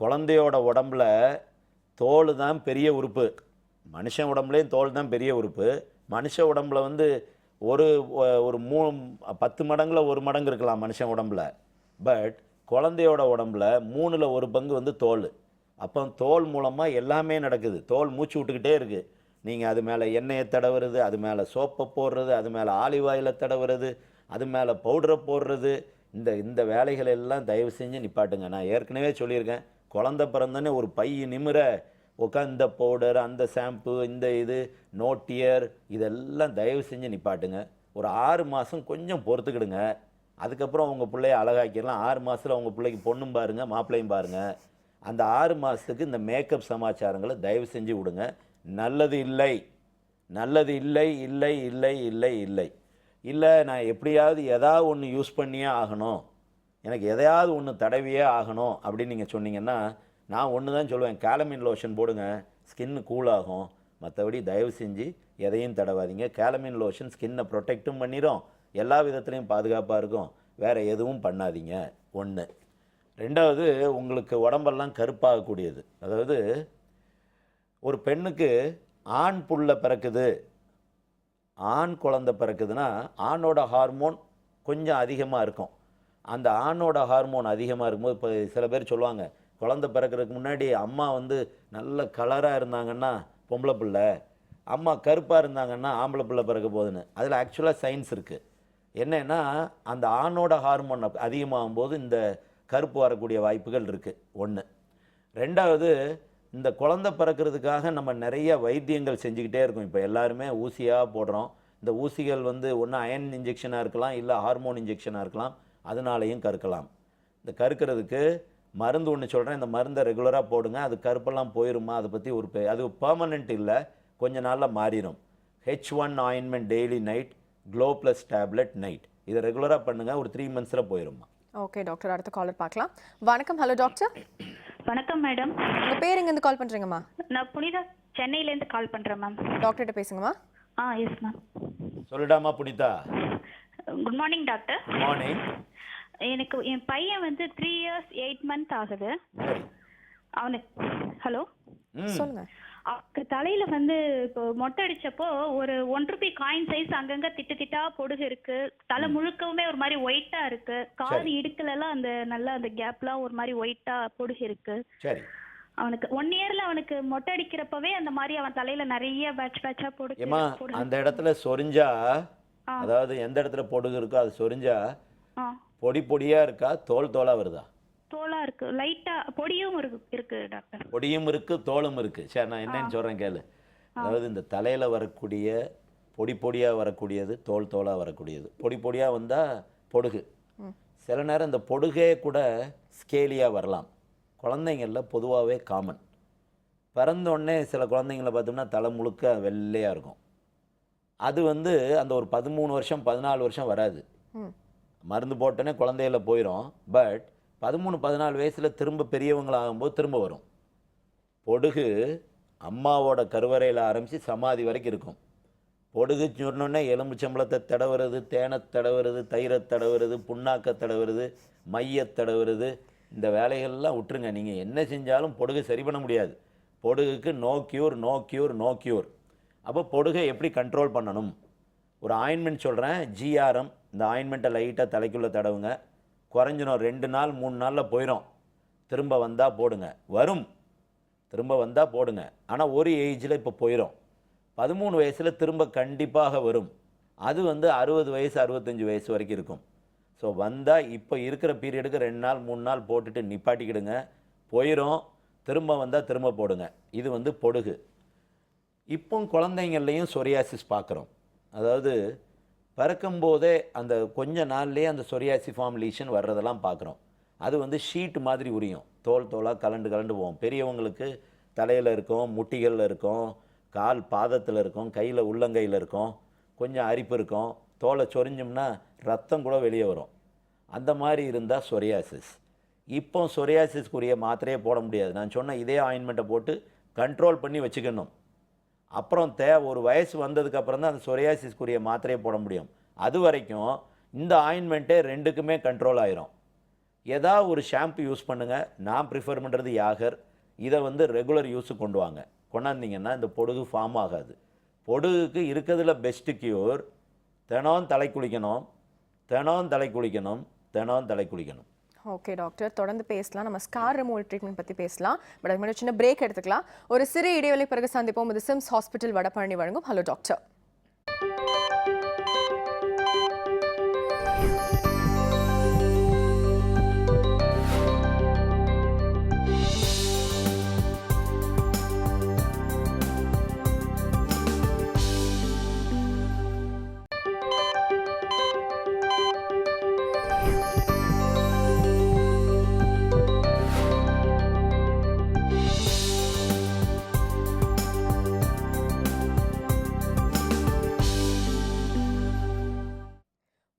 குழந்தையோட உடம்புல தோல் தான் பெரிய உறுப்பு. மனுஷன் உடம்புலேயும் தோல் தான் பெரிய உறுப்பு. மனுஷ உடம்புல வந்து ஒரு ஒரு 10 மடங்குல 1 மடங்கு இருக்கலாம் மனுஷன் உடம்புல. பட் குழந்தையோட உடம்புல 3ல் 1 பங்கு வந்து தோல். அப்போ தோல் மூலமாக எல்லாமே நடக்குது. தோல் மூச்சு விட்டுக்கிட்டே இருக்குது. நீங்கள் அது மேலே எண்ணெயை தடவுறது, அது மேலே சோப்பை போடுறது, அது மேலே ஆலிவ் ஆயிலை தடவுறது, அது மேலே பவுடரை போடுறது, இந்த இந்த வேலைகள் எல்லாம் தயவு செஞ்சு நிப்பாட்டுங்க. நான் ஏற்கனவே சொல்லியிருக்கேன், குழந்தை பிறந்தோன்னே ஒரு பை நிமிர உட்காந்து இந்த பவுடர், அந்த ஷாம்பு, இந்த இது நோட்டியர், இதெல்லாம் தயவு செஞ்சு நிப்பாட்டுங்க. ஒரு 6 மாதம் கொஞ்சம் பொறுத்துக்கிடுங்க. அதுக்கப்புறம் உங்கள் பிள்ளைய அழகாக்கிடலாம். 6 மாதத்தில் உங்கள் பிள்ளைக்கு பொண்ணும் பாருங்கள், மாப்பிள்ளையும் பாருங்கள். அந்த 6 மாதத்துக்கு இந்த மேக்கப் சமாச்சாரங்களை தயவு செஞ்சு விடுங்க. நல்லது இல்லை, நல்லது இல்லை, இல்லை இல்லை இல்லை இல்லை இல்லை. நான் எப்படியாவது எதாவது ஒன்று யூஸ் பண்ணியே ஆகணும், எனக்கு எதையாவது ஒன்று தடவியே ஆகணும் அப்படின்னு நீங்கள் சொன்னீங்கன்னா, நான் ஒன்று தான் சொல்லுவேன், கேலமின் லோஷன் போடுங்க, ஸ்கின்னு கூலாகும். மற்றபடி தயவு செஞ்சு எதையும் தடவாதீங்க. கேலமின் லோஷன் ஸ்கின்னை ப்ரொடெக்டும் பண்ணிடும், எல்லா விதத்துலையும் பாதுகாப்பாக இருக்கும். வேறு எதுவும் பண்ணாதீங்க. 1. 2வது, உங்களுக்கு உடம்பெல்லாம் கருப்பாகக்கூடியது. அதாவது ஒரு பெண்ணுக்கு ஆண் புள்ள பிறக்குது, ஆண் குழந்தை பிறக்குதுன்னா ஆணோட ஹார்மோன் கொஞ்சம் அதிகமாக இருக்கும். அந்த ஆணோட ஹார்மோன் அதிகமாக இருக்கும்போது, இப்போ சில பேர் சொல்லுவாங்க, குழந்தை பிறக்கிறதுக்கு முன்னாடி அம்மா வந்து நல்ல கலராக இருந்தாங்கன்னா பொம்பளை பிள்ளை, அம்மா கருப்பாக இருந்தாங்கன்னா ஆம்பளை பிள்ளை பிறக்க போகுதுன்னு. அதில் ஆக்சுவலாக சயின்ஸ் இருக்குது. என்னென்னா, அந்த ஆணோட ஹார்மோன் அதிகமாகும் போது இந்த கருப்பு வரக்கூடிய வாய்ப்புகள் இருக்குது. 1. 2வது, இந்த குழந்தை பிறக்கிறதுக்காக நம்ம நிறைய வைத்தியங்கள் செஞ்சுக்கிட்டே இருக்கோம். இப்போ எல்லாருமே ஊசியாக போடுறோம். இந்த ஊசிகள் வந்து ஒன்று அயன் இன்ஜெக்ஷனாக இருக்கலாம், இல்லை ஹார்மோன் இன்ஜெக்ஷனாக இருக்கலாம். அதனாலையும் கருக்கலாம். இந்த கருக்கிறதுக்கு மருந்து ஒன்று சொல்கிறேன், இந்த மருந்தை ரெகுலராக போடுங்க. அது கருப்பெல்லாம் போயிருமா, அதை பற்றி அது பெர்மனெண்ட் இல்லை, கொஞ்ச நாளில் மாறிடும். H1 ointment daily night, glow plus tablet night, இதை ரெகுலராக பண்ணுங்கள். ஒரு 3 மந்த்ஸில் போயிருமா. ஓகே டாக்டர், அடுத்த காலர் பார்க்கலாம். வணக்கம். Hello doctor. வணக்கம் மேடம். உங்கள் பேர் எங்கேருந்து கால் பண்ணுறீங்கம்மா? நான் புனிதா சென்னையிலேருந்து கால் பண்ணுறேன் மேம். டாக்டர்கிட்ட பேசுங்கம்மா. Yes ma'am. சொல்லிடாமா Punitha? Good morning doctor. Morning. எனக்கு என் பையன் வந்து 3 years 8 months ஆகுது. அவனுக்கு ஹலோ சொல்லுங்க. அவனுக்கு தலையில வந்து இப்போ மொட்டை அடிச்சப்போ ஒரு 1 ரூபி காயின் சைஸ் அங்கங்க திட்டு திட்டா பொடுகு இருக்கு. தலை முழுக்கவுமே ஒரு மாதிரி ஒயிட்டா இருக்கு. காது இடுக்குல எல்லாம் அந்த நல்லா அந்த கேப்லாம் ஒரு மாதிரி ஒயிட்டா பொடுகு இருக்கு. சரி. அவனுக்கு 1 yearல அவனுக்கு மொட்டை அடிக்கிறப்பவே அந்த மாதிரி அவன் தலையில நிறைய பேட்ச் பேட்சா பொடுகு. அந்த இடத்துல சொரிஞ்சா, அதாவது எந்த இடத்துல பொடுகு இருக்கோ அது சொரிஞ்சா பொடி பொடியா இருக்கா, தோல் தோலா வருதா? தோலா இருக்கு, லைட்டா பொடியும் இருக்கு டாக்டர். பொடியும் இருக்கு, தோலும் இருக்கு. சரி, நான் என்னன்னு சொல்றேன் கேளு. அதாவது இந்த தலையில வரக்கூடிய பொடி பொடியா வரக்கூடியது, தோல் தோலா வரக்கூடியது. பொடி பொடியா வந்தா பொடுகு. சில நேரம் இந்த பொடுகே கூட ஸ்கேலியா வரலாம். குழந்தைங்களில் பொதுவாகவே காமன். பிறந்தோடனே சில குழந்தைங்கள பார்த்தோம்னா தலை முழுக்க வெள்ளையாக இருக்கும். அது வந்து அந்த ஒரு 13 வருஷம் 14 வருஷம் வராது. மருந்து போட்டோன்னே குழந்தையில போயிடும். பட் 13-14 வயசில் திரும்ப பெரியவங்களாகும்போது திரும்ப வரும். பொடுகு அம்மாவோட கருவறையில் ஆரம்பித்து சமாதி வரைக்கும் இருக்கும். பொடுகு சொன்னோன்னே எலும்புச்சம்பளத்தை தடவுறது, தேனை தடவுறது, தயிரை தடவுறது, புண்ணாக்க தடவுறது, மைய தடவுறது, இந்த வேலைகள்லாம் விட்டுருங்க. நீங்கள் என்ன செஞ்சாலும் பொடுகு சரி பண்ண முடியாது. பொடுகுக்கு no cure, no cure, no cure. அப்போ பொடுகை எப்படி கண்ட்ரோல் பண்ணணும்? ஒரு ஆயின்மெண்ட் சொல்கிறேன், GRM. இந்த ஆயின்மெண்ட்டை லைட்டாக தலைக்குள்ளே தடவுங்க. குறைஞ்சிடும், 2 நாள் 3 நாளில் போயிடும். திரும்ப வந்தால் போடுங்க. வரும், திரும்ப வந்தால் போடுங்க. ஆனால் ஒரு ஏஜில் இப்போ போயிடும். 13 வயசில் திரும்ப கண்டிப்பாக வரும். அது வந்து 60 வயசு 65 வயசு வரைக்கும் இருக்கும். ஸோ வந்தால் இப்போ இருக்கிற பீரியடுக்கு 2 நாள் 3 நாள் போட்டுட்டு நிப்பாட்டிக்கிடுங்க. போயிடும். திரும்ப வந்தால் திரும்ப போடுங்க. இது வந்து பொடுகு. இப்போ குழந்தைங்கள்லையும் சொரியாசிஸ் பார்க்குறோம். அதாவது பிறக்கும்போதே அந்த கொஞ்ச நாள்லேயே அந்த சொரியாசிஃபார்ம் லீஷன் வர்றதெல்லாம் பார்க்குறோம். அது வந்து ஷீட் மாதிரி உரியும், தோல் தோலாக கலண்டு போவோம். பெரியவங்களுக்கு தலையில் இருக்கும், முட்டிகளில் இருக்கும், கால் பாதத்தில் இருக்கும், கையில் உள்ளங்கையில் இருக்கும், கொஞ்சம் அரிப்பு இருக்கும். தோலை சொரிஞ்சோம்னா ரத்தம் கூட வெளியே வரும். அந்த மாதிரி இருந்தால் சொரியாசிஸ். இப்போ சொரியாசிஸ்க்குரிய மாத்திரையே போட முடியாது. நான் சொன்ன இதே ஆயின்மெண்ட்டை போட்டு கண்ட்ரோல் பண்ணி வச்சுக்கணும். அப்புறம் ஒரு வயசு வந்ததுக்கப்புறம் தான் அந்த சொரியாசிஸ்க்குரிய மாத்திரையே போட முடியும். அது வரைக்கும் இந்த ஆயின்மெண்ட்டே ரெண்டுக்குமே கண்ட்ரோல் ஆயிரும். ஏதாவது ஒரு ஷாம்பு யூஸ் பண்ணுங்கள். நான் ப்ரிஃபர் பண்ணுறது யாகர். இதை வந்து ரெகுலர் யூஸுக்கு கொண்டு வாங்க. கொண்டாந்தீங்கன்னா இந்த பொடுகு ஃபார்ம் ஆகாது. பொடுகுக்கு இருக்கிறதுல பெஸ்ட்டு க்யூர் தினம் தலை குளிக்கணும், தினம் தலை குளிக்கணும், தினம் தலை குளிக்கணும். ஓகே டாக்டர், தொடர்ந்து பேசலாம். நம்ம ஸ்கார் ரிமூவல் ட்ரீட்மெண்ட் பற்றி பேசலாம். பட் அதுக்கு முன்னாடி சின்ன பிரேக் எடுத்துக்கலாம். ஒரு சிறிய இடைவெளி பிறகு சந்திப்போம். இது சிம்ஸ் ஹாஸ்பிட்டல் வடபழனி வழங்கும் hello doctor.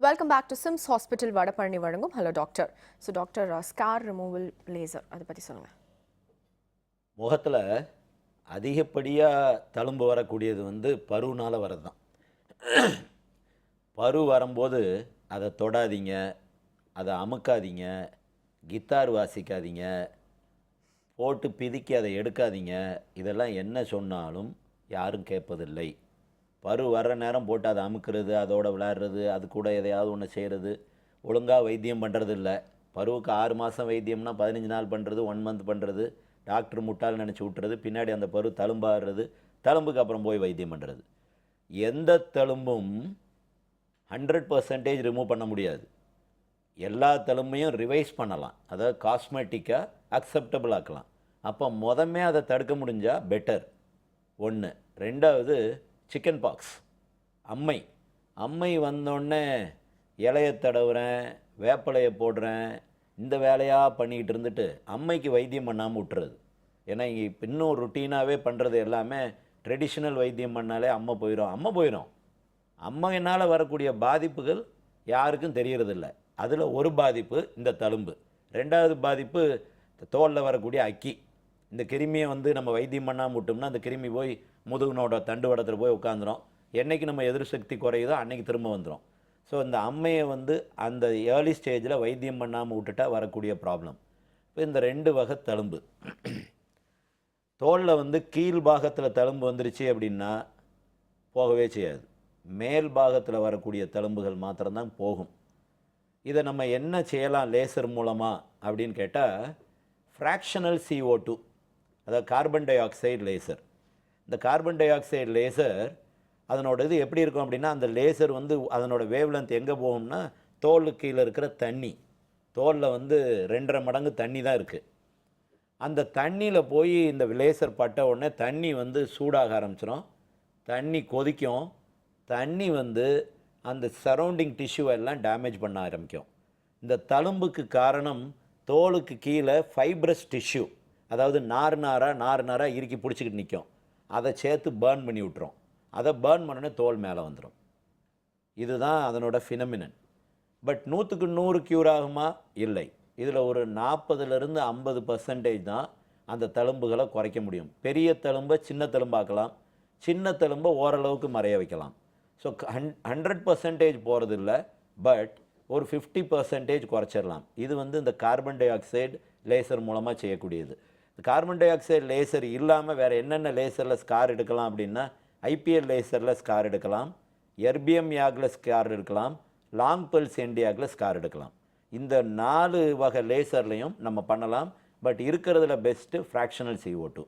Welcome back to SIMS hospital Vadapalani வழங்கும் hello doctor. So doctor, scar removal laser அதை பற்றி சொல்லுங்கள். முகத்தில் அதிகப்படியாக தழும்பு வரக்கூடியது வந்து பருவனால் வரது தான். பரு வரும்போது அதை தொடாதீங்க, அதை அமுக்காதீங்க, கித்தார் வாசிக்காதீங்க, போட்டு பிதிக்கி அதை எடுக்காதீங்க. இதெல்லாம் என்ன சொன்னாலும் யாரும் கேட்பதில்லை. பரு வர்ற நேரம் போட்டு அதை அமுக்கிறது, அதோட விளையாடுறது, அது கூட எதையாவது ஒன்று செய்கிறது, ஒழுங்காக வைத்தியம் பண்ணுறது இல்லை. பருவுக்கு 6 மாதம் வைத்தியம்னா 15 நாள் பண்ணுறது, 1 மந்த் பண்ணுறது, டாக்டர் முட்டால் நினச்சி விட்டுறது, பின்னாடி அந்த பரு தழும்பாடுறது, தழும்புக்கு அப்புறம் போய் வைத்தியம் பண்ணுறது. எந்த தழும்பும் 100% ரிமூவ் பண்ண முடியாது. எல்லா தழும்பையும் ரிவைஸ் பண்ணலாம், அதாவது காஸ்மெட்டிக்காக அக்செப்டபிள் ஆக்கலாம். அப்போ முதமே அதை தடுக்க முடிஞ்சால் பெட்டர். 1. 2வது சிக்கன் பாக்ஸ், அம்மை வந்தோடனே இலையை தடவுறேன், வேப்பலையை போடுறேன், இந்த வேலையாக பண்ணிக்கிட்டு இருந்துட்டு அம்மைக்கு வைத்தியம் பண்ணாமல் விட்டுறது. ஏன்னா இங்கே இன்னும் ருட்டீனாகவே பண்ணுறது எல்லாமே ட்ரெடிஷ்னல் வைத்தியம் பண்ணாலே அம்மை போயிடும். அம்மையினால் வரக்கூடிய பாதிப்புகள் யாருக்கும் தெரியறதில்ல. அதில் ஒரு பாதிப்பு இந்த தழும்பு. 2வது பாதிப்பு தோலில் வரக்கூடிய அக்கி. இந்த கிருமியை வந்து நம்ம வைத்தியம் பண்ணாமல் விட்டோம்னா அந்த கிருமி போய் முதுகுனோட தண்டு வடத்தில் போய் உட்காந்துரும். என்றைக்கு நம்ம எதிர்சக்தி குறையுதோ அன்றைக்கி திரும்ப வந்துடும். ஸோ இந்த அம்மையை வந்து அந்த ஏர்லி ஸ்டேஜில் வைத்தியம் பண்ணாமல் விட்டுட்டா வரக்கூடிய ப்ராப்ளம். இப்போ இந்த 2 வகை தழும்பு. தோலில் வந்து கீழ் பாகத்தில் தழும்பு வந்துருச்சு அப்படின்னா போகவே செய்யாது. மேல் பாகத்தில் வரக்கூடிய தழும்புகள் மாத்திரம்தான் போகும். இதை நம்ம என்ன செய்யலாம் லேசர் மூலமாக அப்படின்னு கேட்டால், ஃப்ராக்ஷனல் CO2, அதாவது கார்பன் டை ஆக்சைடு லேசர். இந்த கார்பன் டை ஆக்சைடு லேசர் அதனோட இது எப்படி இருக்கும் அப்படின்னா, அந்த லேசர் வந்து அதனோட வேவ் லென்த் எங்கே போகும்னா தோலுக்கு கீழே இருக்கிற தண்ணி, தோலில் வந்து 2.5 மடங்கு தண்ணி தான் இருக்குது. அந்த தண்ணியில் போய் இந்த லேசர் பட்ட உடனே தண்ணி வந்து சூடாக ஆரம்பிச்சிடும், தண்ணி கொதிக்கும், தண்ணி வந்து அந்த சரௌண்டிங் டிஷ்யூ எல்லாம் டேமேஜ் பண்ண ஆரம்பிக்கும். இந்த தழும்புக்கு காரணம் தோலுக்கு கீழே ஃபைப்ரஸ் டிஷ்யூ, அதாவது நார் நாராக இறுக்கி பிடிச்சிக்கிட்டு நிற்கும். அதை சேர்த்து பேர்ன் பண்ணி விட்டுரும். அதை பேர்ன் பண்ணோன்னே தோல் மேலே வந்துடும். இதுதான் அதனோட ஃபினமினன். பட் 100க்கு 100 க்யூர் ஆகுமா? இல்லை. இதில் ஒரு 40% 50% தான் அந்த தழும்புகளை குறைக்க முடியும். பெரிய தழும்பை சின்ன தழும்பாக்கலாம், சின்ன தழும்பை ஓரளவுக்கு மறைய வைக்கலாம். ஸோ 100% போகிறது இல்லை, பட் ஒரு 50% குறைச்சிடலாம். இது வந்து இந்த கார்பன் டை ஆக்சைடு லேசர் மூலமாக செய்யக்கூடியது. கார்பன் டை ஆக்சைடு லேசர் இல்லாமல் வேறு என்னென்ன லேசரில் ஸ்கார் எடுக்கலாம் அப்படின்னா, IPL லேசரில் ஸ்கார் எடுக்கலாம், எர்பியம் யாகில் ஸ்கார் எடுக்கலாம், லாங் பல்ஸ் என்டியாகில் ஸ்கார் எடுக்கலாம். இந்த 4 வகை லேசர்லையும் நம்ம பண்ணலாம். பட் இருக்கிறதுல best fractional CO2.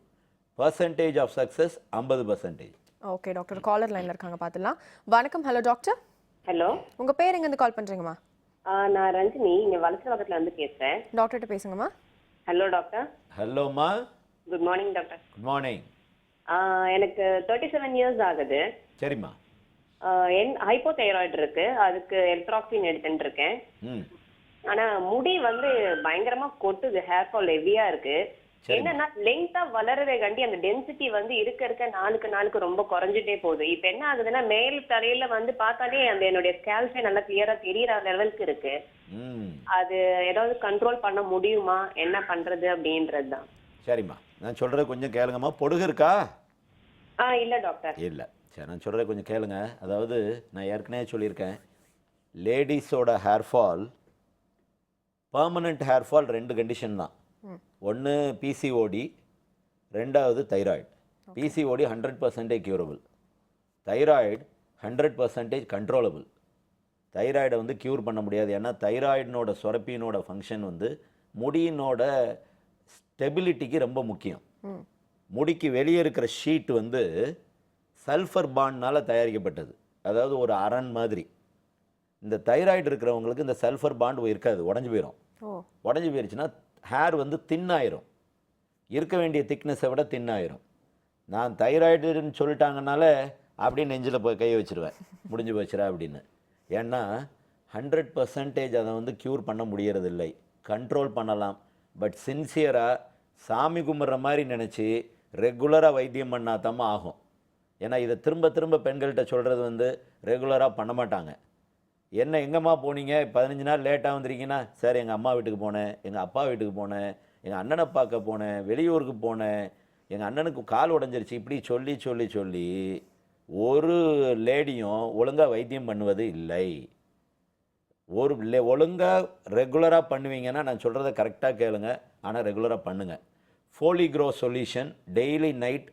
Percentage of success 50%. Okay doctor, caller லைனில் இருக்காங்க, பார்த்துலாம். வணக்கம். Hello doctor. ஹலோ, உங்கள் பேர் எங்கேருந்து கால் பண்ணுறீங்கம்மா? நான் ரஞ்சினி, இங்கே வலசரவகத்தில் வந்து பேசுகிறேன். டாக்டர்கிட்ட பேசுங்கம்மா. Hello doctor. ஹலோம்மா. Good morning doctor. Good morning. எனக்கு 37 இயர்ஸ் ஆகுது. சரிம்மா. ஹைப்போதைராய்டு இருக்கு, அதுக்கு எல்ட்ராக்சின் எடுத்துட்டு இருக்கேன். ஆனா முடி வந்து பயங்கரமா கொட்டுது, ஹேர் ஃபால் ஹெவியா இருக்கு. என்னன்னா லெங்தா வளரவே கண்டி அந்த டென்சிட்டி வந்து இருக்க நாளுக்கு நாளுக்கு ரொம்ப குறைஞ்சிட்டே போகுது. இப்ப என்ன ஆகுதுன்னா மேல் தலையில வந்து பார்த்தாலே அந்த என்னுடைய ஸ்கேல்ஃபே நல்லா கிளியரா தெரியற லெவலுக்கு இருக்கு. அது ஏதாவது கண்ட்ரோல் பண்ண முடியுமா, என்ன பண்றது அப்படின்றதுதான். சரிம்மா, நான் சொல்கிறது கொஞ்சம் கேளுங்கம்மா. பொடுகு இருக்கா? இல்ல டாக்டர். இல்லை. சரி, நான் சொல்கிறத கொஞ்சம் கேளுங்க. அதாவது நான் ஏற்கனவே சொல்லியிருக்கேன், லேடிஸோட hair fall, permanent hair fall 2 condition தான். ஒன்று பிசிஓடி, ரெண்டாவது thyroid. PCOD 100% curable, thyroid 100% controllable. தைராய்டை வந்து க்யூர் பண்ண முடியாது. ஏன்னா தைராய்டினோட சுரப்பினோட ஃபங்க்ஷன் வந்து முடியினோட ஸ்டெபிலிட்டிக்கு ரொம்ப முக்கியம். முடிக்கு வெளியே இருக்கிற ஷீட் வந்து சல்ஃபர் பாண்ட்னால் தயாரிக்கப்பட்டது, அதாவது ஒரு அரண் மாதிரி. இந்த தைராய்டு இருக்கிறவங்களுக்கு இந்த சல்ஃபர் பாண்ட் இருக்காது, உடஞ்சி போயிடும். உடஞ்சி போயிடுச்சுன்னா ஹேர் வந்து தின்னாயிரும், இருக்க வேண்டிய திக்னஸை விட தின்னாயிரும். நான் தைராய்டுன்னு சொல்லிட்டாங்கனால அப்படியே நெஞ்சில் போய் கையை வச்சுருவேன், முடிஞ்சு போச்சுரா அப்படின்னு. ஏன்னா 100% அதை வந்து க்யூர் பண்ண முடியறதில்லை. கண்ட்ரோல் பண்ணலாம், பட் சின்சியராக சாமி கும்பிட்ற மாதிரி நினச்சி ரெகுலராக வைத்தியம் பண்ணாதாம ஆகும். ஏன்னா இதை திரும்ப திரும்ப பெண்கள்கிட்ட சொல்கிறது வந்து ரெகுலராக பண்ண மாட்டாங்க. என்ன எங்கம்மா போனீங்க, 15 நாள் லேட்டாக வந்துருக்கீங்கன்னா, சார் எங்கள் அம்மா வீட்டுக்கு போனேன், எங்கள் அப்பா வீட்டுக்கு போனேன், எங்கள் அண்ணனை பார்க்க போனேன், வெளியூருக்கு போனேன், எங்கள் அண்ணனுக்கு கால் உடஞ்சிருச்சு, இப்படி சொல்லி சொல்லி சொல்லி ஒரு லேடியும் ஒழுங்காக வைத்தியம் பண்ணுவது இல்லை. ஒழுங்காக ரெகுலராக பண்ணுவீங்கன்னா நான் சொல்கிறத கரெக்டாக கேளுங்க, ஆனால் ரெகுலராக பண்ணுங்கள். ஃபோலிக்ரோ சொல்யூஷன் டெய்லி நைட்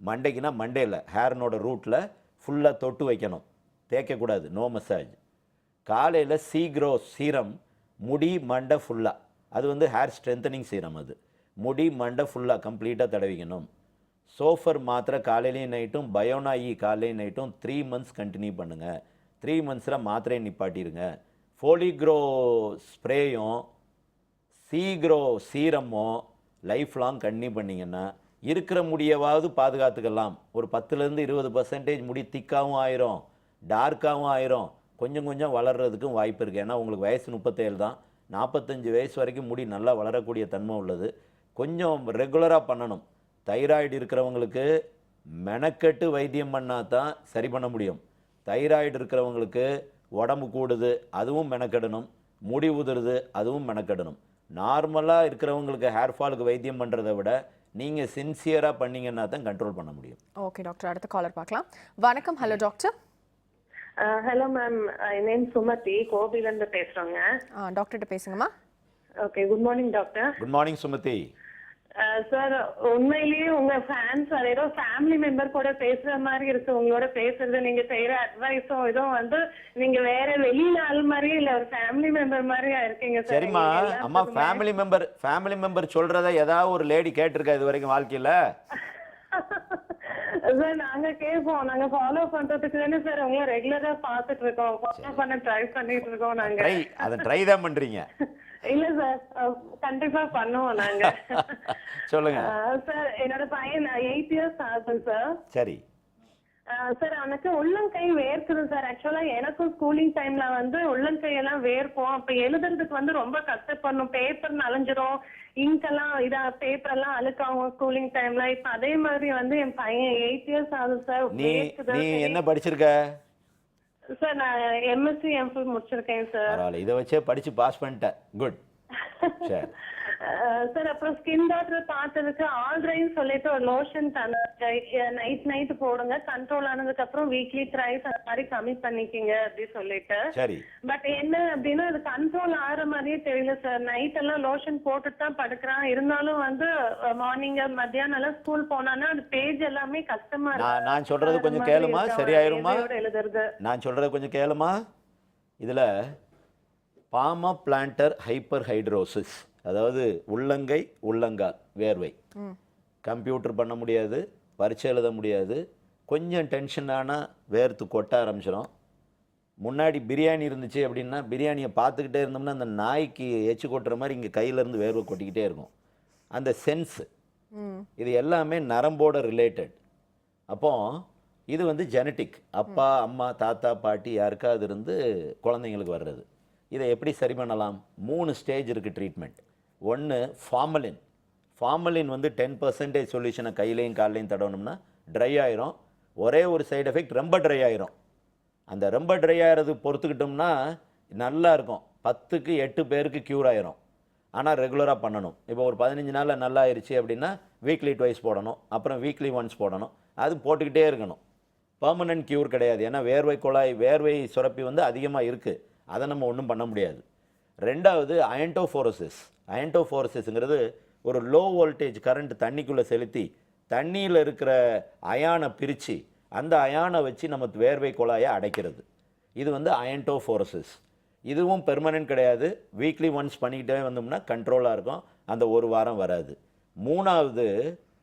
மண்டைக்குனா மண்டையில் ஹேர்னோட ரூட்டில் ஃபுல்லாக தொட்டு வைக்கணும், தேய்க்கக்கூடாது, நோ மசாஜ். காலையில் சீக்ரோ சீரம் முடி மண்டை ஃபுல்லாக, அது வந்து ஹேர் ஸ்ட்ரென்தனிங் சீரம், அது முடி மண்டை ஃபுல்லாக கம்ப்ளீட்டாக தடவிக்கணும். சோஃபர் மாத்திரை காலையிலையும் நைட்டும், பயோனா காலையிலையும் நைட்டும் 3 மந்த்ஸ் கண்டினியூ பண்ணுங்கள். 3 மந்த்ஸில் மாத்திரையை நிப்பாட்டிடுங்க. ஃபோலிக்ரோ ஸ்ப்ரேயும் சீக்ரோ சீரமும் லைஃப் லாங் கண்டினியூ பண்ணிங்கன்னா இருக்கிற முடியவாவது பாதுகாத்துக்கலாம். ஒரு 10-20% முடி திக்காகவும் ஆயிரும், டார்க்காகவும் ஆயிரும், கொஞ்சம் கொஞ்சம் வளர்கிறதுக்கும் வாய்ப்பு இருக்குது. ஏன்னா உங்களுக்கு வயசு 37 தான், 45 வயசு வரைக்கும் முடி நல்லா வளரக்கூடிய தன்மை உள்ளது. கொஞ்சம் ரெகுலராக பண்ணணும். தைராய்டு இருக்கிறவங்களுக்கு மெனக்கெட்டு வைத்தியம் பண்ணால் தான் சரி பண்ண முடியும். தைராய்டு இருக்கிறவங்களுக்கு உடம்பு கூடுது, அதுவும் மெனக்கெடணும், முடி உதிருது, அதுவும் மெனக்கெடணும். நார்மலாக இருக்கிறவங்களுக்கு ஹேர் ஃபாலுக்கு வைத்தியம் பண்ணுறதை விட நீங்கள் சின்சியராக பண்ணீங்கன்னா தான் கண்ட்ரோல் பண்ண முடியும். ஓகே டாக்டர், அடுத்த காலர் பார்க்கலாம். வணக்கம். Hello doctor. ஹலோ மேம், என் நேம் சுமதி, கோபிலேருந்து பேசுகிறோங்க. டாக்டர்கிட்ட பேசுங்கம்மா. Okay, good morning doctor. Good morning Sumathi. Sir, உண்மையிலேயே உங்க ஃபேன்ஸ் ஏதோ ஃபேமிலி மெம்பர் கூட பேசுற மாதிரி இருக்கு உங்களோட பேசுறது. நீங்க செய்யற அட்வைஸும் இதுவும் வந்து நீங்க வேற வெளியில ஆள் மாதிரி இல்ல, ஒரு ஃபேமிலி மெம்பர் மாதிரியா இருக்கீங்க சார். சரிம்மா, அம்மா ஃபேமிலி மெம்பர் சொல்றத ஏதாவது ஒரு லேடி கேட்டிருக்கா இது வரைக்கும் வாழ்க்கையில? சார் நாங்க கேட்போம், நாங்க ஃபாலோ பண்றதுக்கு தானே சார் உங்களை ரெகுலரா பாத்துட்டு இருக்கோம், ஃபாலோ பண்ண ட்ரை பண்ணிட்டு இருக்கோம். நாங்க அதை ட்ரை தான் பண்றீங்க? இல்ல சார், கண்டிப்பா பண்ணுவோம் நாங்க. சொல்லுங்க சார். என்னோட பையன் 8 இயர்ஸ் ஆகுது சார். சரி சார், அவனுக்கு உள்ளங்கை வேர்க்குது சார். ஆக்சுவலா எனக்கும் ஸ்கூலிங் டைம்ல வந்து உள்ளங்கையெல்லாம் வேர்க்கும். அப்ப எழுதுறதுக்கு வந்து ரொம்ப கஷ்டப்படணும், பேப்பர் நனைஞ்சிரும், இங்கெல்லாம் பேப்பர் எல்லாம் அழுக்காகும் ஸ்கூலிங் டைம்ல. இப்ப அதே மாதிரி வந்து என் பையன் 8 இயர்ஸ் ஆகுது சார். நீ என்ன படிச்சிருக்க? சார் நான் எம்எஸ்சி எம்ஃபில் முடிச்சிருக்கேன் சார். பரவாயில்ல, இதை வச்சே படிச்சு பாஸ் பண்ணிட்டேன். குட். சரி சார், அப்புறம் ஸ்கின் டாக்டர் பார்த்ததுக்கு ஆல்ரைன்னு சொல்லிட்டு ஒரு லோஷன் நைட் போடுங்க, கண்ட்ரோல் ஆனதுக்கு அப்புறம் வீக்லி த்ரைஸ் அந்த மாதிரி கம்மி பண்ணிக்கிங்க அப்படி சொல்லிட்டு. சரி. பட் என்ன அப்படின்னா அது கண்ட்ரோல் ஆகிற மாதிரியே தெரியல சார். நைட் எல்லாம் லோஷன் போட்டுட்டு தான் படுக்கிறான். இருந்தாலும் வந்து மார்னிங் மத்தியானம் எல்லாம் ஸ்கூல் போனான்னா அது பேஜ் எல்லாமே கஷ்டமா இருக்கு. நான் சொல்றது கொஞ்சம் கேளுமா, சரியாயிருமா? எழுதுறது நான் சொல்றது கொஞ்சம் கேளுமா. இதுல பாமா பிளான்டர் ஹைப்பர் ஹைட்ரோசிஸ், அதாவது உள்ளங்கால் வேர்வை, கம்ப்யூட்டர் பண்ண முடியாது, பரீட்சை எழுத முடியாது, கொஞ்சம் டென்ஷன் ஆனால் வேர்த்து கொட்ட ஆரம்பிச்சிடும். முன்னாடி பிரியாணி இருந்துச்சு அப்படின்னா பிரியாணியை பார்த்துக்கிட்டே இருந்தோம்னா அந்த நாய்க்கு எச்சு கொட்டுற மாதிரி இங்கே கையிலேருந்து வேர்வை கொட்டிக்கிட்டே இருக்கும். அந்த சென்ஸு இது எல்லாமே நரம்போட ரிலேட்டட். அப்போ இது வந்து ஜெனட்டிக், அப்பா அம்மா தாத்தா பாட்டி யாருக்காவது இருந்து குழந்தைங்களுக்கு வர்றது. இதை எப்படி சரி பண்ணலாம்? 3 ஸ்டேஜ் இருக்குது ட்ரீட்மெண்ட். ஒன்று ஃபார்மலின். ஃபார்மலின் வந்து 10% சொல்யூஷனை கையிலையும் கால்லையும் தடவணும்னா ட்ரை ஆயிரும். ஒரே ஒரு சைடு எஃபெக்ட் ரொம்ப ட்ரை ஆயிரும். அந்த ரொம்ப ட்ரை ஆகிறது பொறுத்துக்கிட்டோம்னா நல்லா இருக்கும். 10க்கு 8 பேருக்கு க்யூர் ஆயிரும். ஆனால் ரெகுலராக பண்ணணும். இப்போ ஒரு 15 நாளில் நல்லா ஆயிடுச்சு அப்படின்னா வீக்லி ட்வைஸ் போடணும், அப்புறம் வீக்லி ஒன்ஸ் போடணும். அது போட்டுக்கிட்டே இருக்கணும். பர்மனன்ட் க்யூர் கிடையாது. ஏன்னா வேர்வை குழாய் வேர்வை சுரப்பி வந்து அதிகமாக இருக்குது, அதை நம்ம ஒன்றும் பண்ண முடியாது. ரெண்டாவது அயன்டோஃபோரோசிஸ். அயன்டோஃபோரோசிஸ்ங்கிறது ஒரு லோ வோல்டேஜ் கரண்ட் தண்ணிக்குள்ளே செலுத்தி தண்ணியில் இருக்கிற அயானை பிரித்து அந்த அயானை வச்சு நம்ம வேர்வை குழாயை அடைக்கிறது. இது வந்து அயன்டோஃபோரோசிஸ். இதுவும் பெர்மனன்ட் கிடையாது. வீக்லி ஒன்ஸ் பண்ணிக்கிட்டே வந்தோம்னா கண்ட்ரோலாக இருக்கும். அந்த ஒரு வாரம் வராது. மூணாவது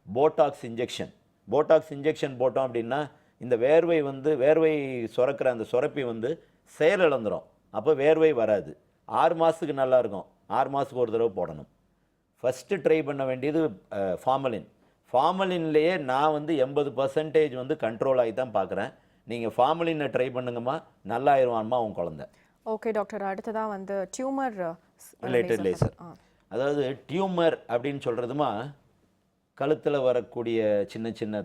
போட்டாக்ஸ் இன்ஜெக்ஷன். போட்டாக்ஸ் இன்ஜெக்ஷன் போட்டோம் அப்படின்னா இந்த வேர்வை சுரக்கிற அந்த சுரப்பி வந்து செயலிழந்துடும். அப்போ வேர்வை வராது. 6 மாதத்துக்கு நல்லாயிருக்கும். 6 மாதத்துக்கு ஒரு தடவை போடணும். ஃபஸ்ட்டு ட்ரை பண்ண வேண்டியது ஃபார்மலின். ஃபார்மலின்லேயே நான் வந்து 80% வந்து கண்ட்ரோல் ஆகி தான் பார்க்குறேன். நீங்கள் ஃபார்மலினை ட்ரை பண்ணுங்கம்மா, நல்லாயிருவான்மா உன் குழந்தை. ஓகே டாக்டர், அடுத்ததாக வந்து டியூமர் ரிலேட்டட் லேசர். அதாவது டியூமர் அப்படின்னு சொல்கிறதுமா கழுத்தில் வரக்கூடிய சின்ன சின்ன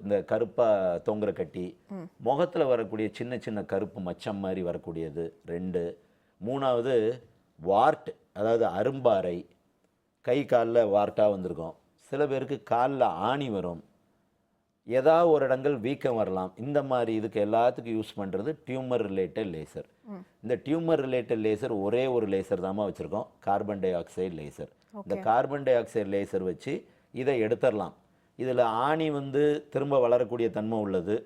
இந்த கருப்பாக தொங்குற கட்டி, முகத்தில் வரக்கூடிய சின்ன சின்ன கருப்பு மச்சம் மாதிரி வரக்கூடியது 2. மூணாவது வார்ட், அதாவது அரும்பாறை. கை காலில் வார்ட்டாக வந்திருக்கும். சில பேருக்கு காலில் ஆணி வரும். ஏதாவது ஒரு இடங்கள் வீக்கம் வரலாம். இந்த மாதிரி இதுக்கு எல்லாத்துக்கும் யூஸ் பண்ணுறது டியூமர் ரிலேட்டட் லேசர். இந்த டியூமர் ரிலேட்டட் லேசர் ஒரே ஒரு லேசர் தாமா வச்சுருக்கோம், கார்பன் டை ஆக்சைடு லேசர். இந்த கார்பன் டை ஆக்சைடு லேசர் வச்சு இதை எடுத்துடலாம். இதில் ஆணி வந்து திரும்ப வளரக்கூடிய தன்மை உள்ளது.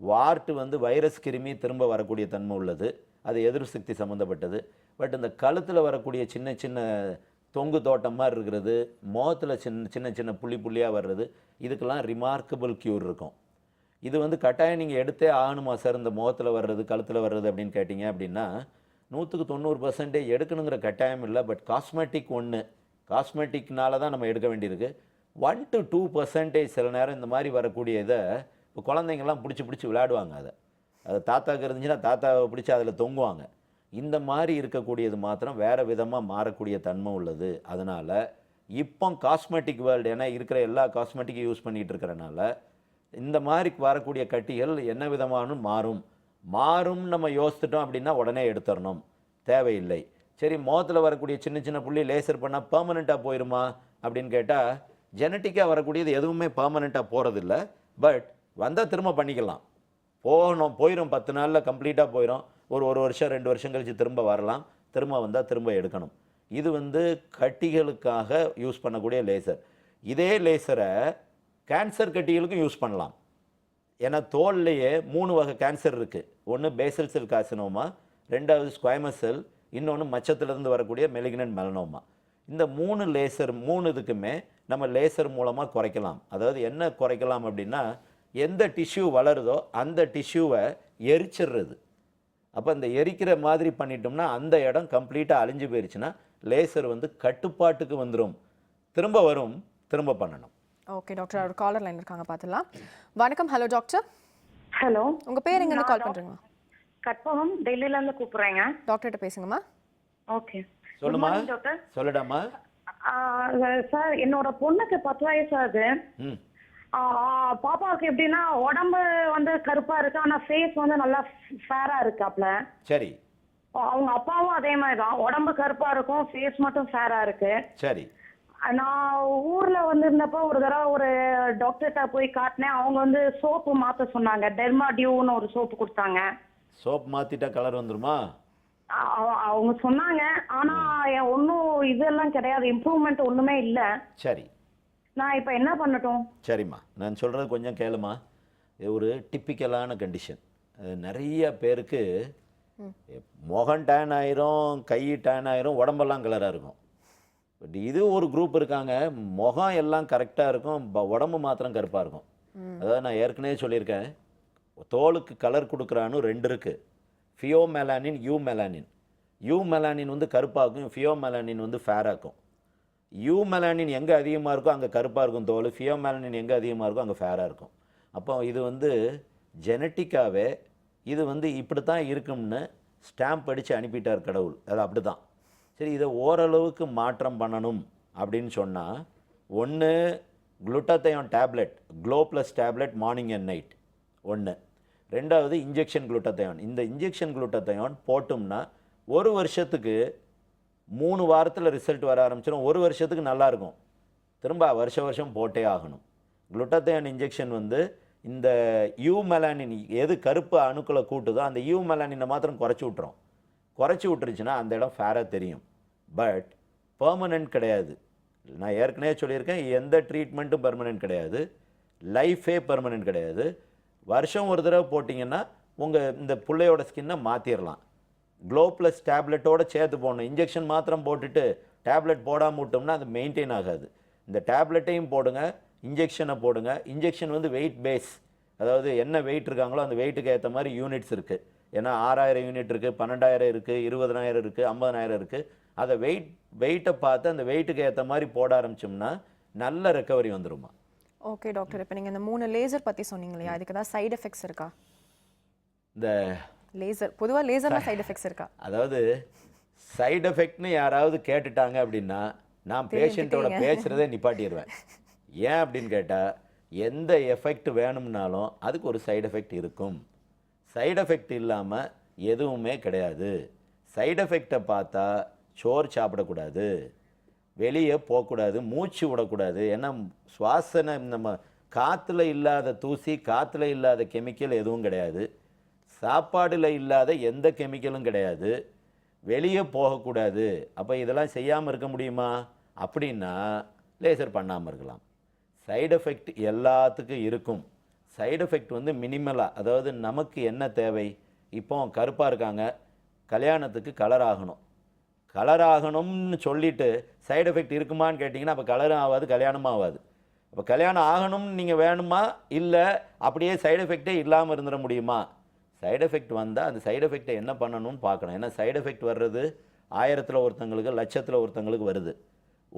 வார்ட்டு வந்து வைரஸ் கிருமி திரும்ப வரக்கூடிய தன்மை உள்ளது. அது எதிர்ப்பு சக்தி சம்மந்தப்பட்டது. பட் இந்த கழுத்தில் வரக்கூடிய சின்ன சின்ன தொங்கு தோட்டம் மாதிரி இருக்கிறது, முகத்தில் சின்ன சின்ன புள்ளி புள்ளியாக வர்றது, இதுக்கெல்லாம் ரிமார்க்கபிள் க்யூர் இருக்கும். இது வந்து கட்டாயம் நீங்கள் எடுத்தே ஆகணுமா சார் இந்த முகத்தில் வர்றது கழுத்தில் வர்றது அப்படின்னு கேட்டிங்க அப்படின்னா 100% எடுக்கணுங்கிற கட்டாயம் இல்லை. பட் காஸ்மெட்டிக்னால தான் நம்ம எடுக்க வேண்டியிருக்கு. 1 to 2% சில நேரம் இந்த மாதிரி வரக்கூடிய இதை இப்போ குழந்தைங்கள்லாம் பிடிச்சி விளையாடுவாங்க. அதை தாத்தாவுக்கு இருந்துச்சுன்னா தாத்தாவை பிடிச்சி அதில் தொங்குவாங்க. இந்த மாதிரி இருக்கக்கூடியது மாத்திரம் வேறு விதமாக மாறக்கூடிய தன்மை உள்ளது. அதனால் இப்போ காஸ்மெட்டிக் வேர்ல்டு, ஏன்னா இருக்கிற எல்லா காஸ்மெட்டிக்கும் யூஸ் பண்ணிகிட்டு இருக்கிறனால இந்த மாதிரி வரக்கூடிய கட்டிகள் என்ன விதமான மாறும் நம்ம யோசித்துட்டோம் அப்படின்னா உடனே எடுத்துடணும், தேவையில்லை. சரி, முகத்தில் வரக்கூடிய சின்ன சின்ன புள்ளி லேசர் பண்ணால் பெர்மனெண்ட்டாக போயிடுமா அப்படின்னு கேட்டால் ஜெனட்டிக்காக வரக்கூடியது எதுவுமே பெர்மனெண்ட்டாக போகிறதில்ல. பட் வந்தால் திரும்ப பண்ணிக்கலாம். போயிடும் 10 நாளில் கம்ப்ளீட்டாக போயிடும். ஒரு வருஷம் 2 வருஷம் கழித்து திரும்ப வரலாம். திரும்ப வந்தால் திரும்ப எடுக்கணும். இது வந்து கட்டிகளுக்காக யூஸ் பண்ணக்கூடிய லேசர். இதே லேசரை கேன்சர் கட்டிகளுக்கும் யூஸ் பண்ணலாம். ஏன்னா தோல்லையே 3 வகை கேன்சர் இருக்குது. ஒன்று பேசல் செல் கார்சினோமா, 2வது ஸ்குவாமஸ் செல், இன்னொன்று மச்சத்திலிருந்து வரக்கூடிய மெலிக்னன்ட் மெலனோமா. இந்த 3 இதுக்குமே நம்ம லேசர் மூலமாக குறைக்கலாம். அதாவது என்ன குறைக்கலாம் அப்படின்னா எந்த டிஷ்யூ வளருதோ அந்த டிஷ்யூவை எரிச்சிடுறது. அப்போ இந்த எரிக்கிற மாதிரி பண்ணிட்டோம்னா அந்த இடம் கம்ப்ளீட்டாக அழிஞ்சு போயிடுச்சுன்னா லேசர் வந்து கட்டுப்பாட்டுக்கு வந்துடும். திரும்ப வரும், திரும்ப பண்ணணும். ஓகே டாக்டர், ஒரு காலர் லைன் இருக்காங்க, பார்த்துலாம். வணக்கம். Hello doctor. ஹலோ, உங்கள் பேர் எங்கேருந்து கால் பண்ணுறீங்களா? கற்பகம், டெல்லியிலேருந்து கூப்பிட்றேங்க. டாக்டர்கிட்ட பேசுங்கம்மா. ஓகே, சொல்லுமா டாக்டர். சொல்லுடாமா. சார், என்னோட பொண்ணுக்கு 10 வயசு ஆகுது. பாப்பாவுக்கு எப்படின்னா உடம்பு வந்து கருப்பா இருக்கு, ஆனா ஃபேஸ் வந்து நல்லா ஃபேரா இருக்காப்ல. சரி. அவங்க அப்பாவும் அதே மாதிரி தான், உடம்பு கருப்பா இருக்கும், ஃபேஸ் மட்டும் ஃபேரா இருக்கு. சரி. நான் ஊர்ல வந்து இருந்தப்போ ஒரு தடவை ஒரு டாக்டர்கிட்ட போய் காட்டினேன். அவங்க வந்து சோப்பு மாத்த சொன்னாங்க. டெர்மா டியூன்னு ஒரு சோப்பு கொடுத்தாங்க. சோப் மாத்திட்டா கலர் வந்துருமா? அவங்க சொன்னாங்க. ஆனா ஒன்னும் இதெல்லாம் கிடையாது, இம்ப்ரூவ்மெண்ட் ஒண்ணுமே இல்ல. சரி, நான் இப்ப என்ன பண்ணட்டும்? சரிம்மா, நான் சொல்றது கொஞ்சம் கேளுமா. இது ஒரு டிப்பிக்கலான கண்டிஷன். நிறைய பேருக்கு முகம் டேன் ஆயிரும், கை டேன் ஆயிரும், உடம்பெல்லாம் கலராக இருக்கும். பட் இது ஒரு குரூப் இருக்காங்க, முகம் எல்லாம் கரெக்டாக இருக்கும், உடம்பு மாத்திரம் கருப்பாக இருக்கும். அதாவது நான் ஏற்கனவே சொல்லியிருக்கேன், தோலுக்கு கலர் கொடுக்குறான்னு 2 இருக்குது. ஃபியோமெலானின், யூமெலானின். யூமெலானின் வந்து கருப்பாகும், ஃபியோமெலானின் வந்து ஃபேராக்கும். யூமெலானின் எங்கே அதிகமாக இருக்கோ அங்கே கருப்பாக இருக்கும் தோல், ஃபியோமெலானின் எங்கே அதிகமாக இருக்கோ அங்கே ஃபேராக இருக்கும். அப்போ இது வந்து ஜெனட்டிக்காகவே இது வந்து இப்படி தான் இருக்கும்னு ஸ்டாம்ப் அடித்து அனுப்பிட்டார் கடவுள். அது அப்படி தான். சரி, இதை ஓரளவுக்கு மாற்றம் பண்ணணும் அப்படின்னு சொன்னால் ஒன்று glutathione tablet, glow plus tablet morning and night ஒன்று. ரெண்டாவது இன்ஜெக்ஷன் குளுட்டத்தையான். இந்த இன்ஜெக்ஷன் குளுட்டத்தையான் போட்டோம்னா 1 வருஷத்துக்கு 3 வாரத்தில் ரிசல்ட் வர ஆரம்பிச்சிடும். 1 வருஷத்துக்கு நல்லாயிருக்கும். திரும்ப வருஷம் போட்டே ஆகணும். குளுட்டத்தையான் இன்ஜெக்ஷன் வந்து இந்த யூ மெலானின் எது கருப்பு அணுக்களை கூட்டுதோ அந்த யூ மெலானினை மாத்திரம் குறைச்சி விட்டுரும். குறைச்சி விட்டுருச்சுன்னா அந்த இடம் ஃபேராக தெரியும். பட் பெர்மனன்ட் கிடையாது. நான் ஏற்கனவே சொல்லியிருக்கேன், எந்த ட்ரீட்மெண்ட்டும் பெர்மனன்ட் கிடையாது, லைஃபே பெர்மனன்ட் கிடையாது. வருஷம் ஒரு தடவை போட்டிங்கன்னா உங்கள் இந்த பிள்ளையோட ஸ்கின்னை மாற்றிடலாம். க்ளோ ப்ளஸ் டேப்லெட்டோடு சேர்த்து போடணும். இன்ஜெக்ஷன் மாத்திரம் போட்டுட்டு டேப்லெட் போடாமல் விட்டோம்னா அது மெயின்டைன் ஆகாது. இந்த டேப்லெட்டையும் போடுங்க, இன்ஜெக்ஷனை போடுங்க. இன்ஜெக்ஷன் வந்து வெயிட் பேஸ், அதாவது என்ன வெயிட் இருக்காங்களோ அந்த வெயிட்டுக்கு ஏற்ற மாதிரி யூனிட்ஸ் இருக்குது. ஏன்னா 6000 யூனிட் இருக்குது, 12000 இருக்குது, 20000 இருக்குது, 50000 இருக்குது. அதை வெயிட்டை பார்த்து அந்த வெயிட்டுக்கு ஏற்ற மாதிரி போட ஆரம்பிச்சோம்னா நல்ல ரெக்கவரி வந்துருமா. ஓகே டாக்டர், இப்போ நீங்கள் இந்த 3 லேசர் பற்றி சொன்னீங்க இல்லையா, அதுக்கு ஏதாவது சைடு எஃபெக்ட்ஸ் இருக்கா? இந்த லேசர் பொதுவாக லேசர்னா சைடு எஃபெக்ட்ஸ் இருக்கா? அதாவது சைடு எஃபெக்ட்னு யாராவது கேட்டுட்டாங்க அப்படின்னா நான் பேஷண்ட்டோட பேசுகிறதே நிப்பாட்டிடுவேன். ஏன் அப்படின்னு கேட்டால், எந்த எஃபெக்ட் வேணும்னாலும் அதுக்கு ஒரு சைடு எஃபெக்ட் இருக்கும். சைடு எஃபெக்ட் இல்லாமல் எதுவுமே கிடையாது. சைடு எஃபெக்டை பார்த்தா சோறு சாப்பிடக்கூடாது, வெளியே போகக்கூடாது, மூச்சு விடக்கூடாது. ஏன்னா சுவாசனை நம்ம காற்றுல இல்லாத தூசி, காற்றுல இல்லாத கெமிக்கல் எதுவும் கிடையாது, சாப்பாடில் இல்லாத எந்த கெமிக்கலும் கிடையாது, வெளியே போகக்கூடாது. அப்போ இதெல்லாம் செய்யாமல் இருக்க முடியுமா? அப்படின்னா லேசர் பண்ணாமல் இருக்கலாம். சைடு எஃபெக்ட் எல்லாத்துக்கும் இருக்கும். சைடு எஃபெக்ட் வந்து மினிமலாக, அதாவது நமக்கு என்ன தேவை, இப்போ கருப்பாக இருக்காங்க, கல்யாணத்துக்கு கலர் ஆகணும். கலர் ஆகணும்னு சொல்லிவிட்டு சைடு எஃபெக்ட் இருக்குமான்னு கேட்டிங்கன்னா அப்போ கலரும் ஆகாது, கல்யாணமும் ஆகாது. அப்போ கல்யாணம் ஆகணும்னு நீங்கள் வேணுமா, இல்லை அப்படியே சைடு எஃபெக்டே இல்லாமல் இருந்துட முடியுமா? சைடு எஃபெக்ட் வந்தால் அந்த சைடு எஃபெக்டை என்ன பண்ணணும்னு பார்க்கணும். ஏன்னா சைடு எஃபெக்ட் வர்றது 1000ல் ஒருத்தங்களுக்கு, லட்சத்தில் ஒருத்தங்களுக்கு வருது.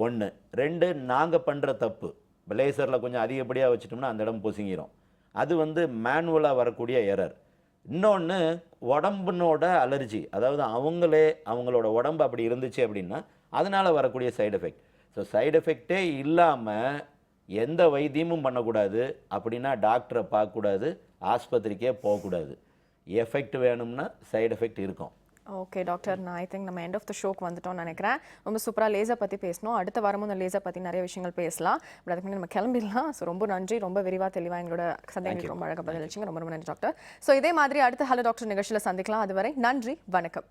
1. 2, நாங்கள் பண்ணுற தப்பு. இப்போ லேசரில் கொஞ்சம் அதிகப்படியாக வச்சுட்டோம்னா அந்த இடம் பொசுங்கிடும். அது வந்து மேனுவலாக வரக்கூடிய எரர். இன்னொன்று உடம்புனோட அலர்ஜி, அதாவது அவங்களோட உடம்பு அப்படி இருந்துச்சு அப்படின்னா அதனால் வரக்கூடிய சைடு எஃபெக்ட். ஸோ சைடு எஃபெக்டே இல்லாமல் எந்த வைத்தியமும் பண்ணக்கூடாது. அப்படின்னா டாக்டரை பார்க்கக்கூடாது, ஆஸ்பத்திரிக்கே போகக்கூடாது. எஃபெக்ட் வேணும்னா சைடு எஃபெக்ட் இருக்கும். ஓகே டாக்டர், நான் ஐ திங்க் நம்ம எண்ட் ஆஃப் த ஷோக்கு வந்துட்டோம்னு நினைக்கிறேன். ரொம்ப சூப்பராக லேசர் பற்றி பேசணும். அடுத்த வாரமும் இந்த லேசர் பற்றி நிறைய விஷயங்கள் பேசலாம். பட் அதுக்கு முன்னாடி நம்ம கிளம்பிடலாம். ஸோ ரொம்ப நன்றி, ரொம்ப விரிவாக தெளிவாக எங்களோட சந்தேகங்களுக்கு ரொம்ப அழகாக பதிலளிச்சிங்க. ரொம்ப ரொம்ப நன்றி டாக்டர். ஸோ இதே மாதிரி அடுத்த ஹலோ டாக்டர் நிகழ்ச்சியில் சந்திக்கலாம். அதுவரை நன்றி, வணக்கம்.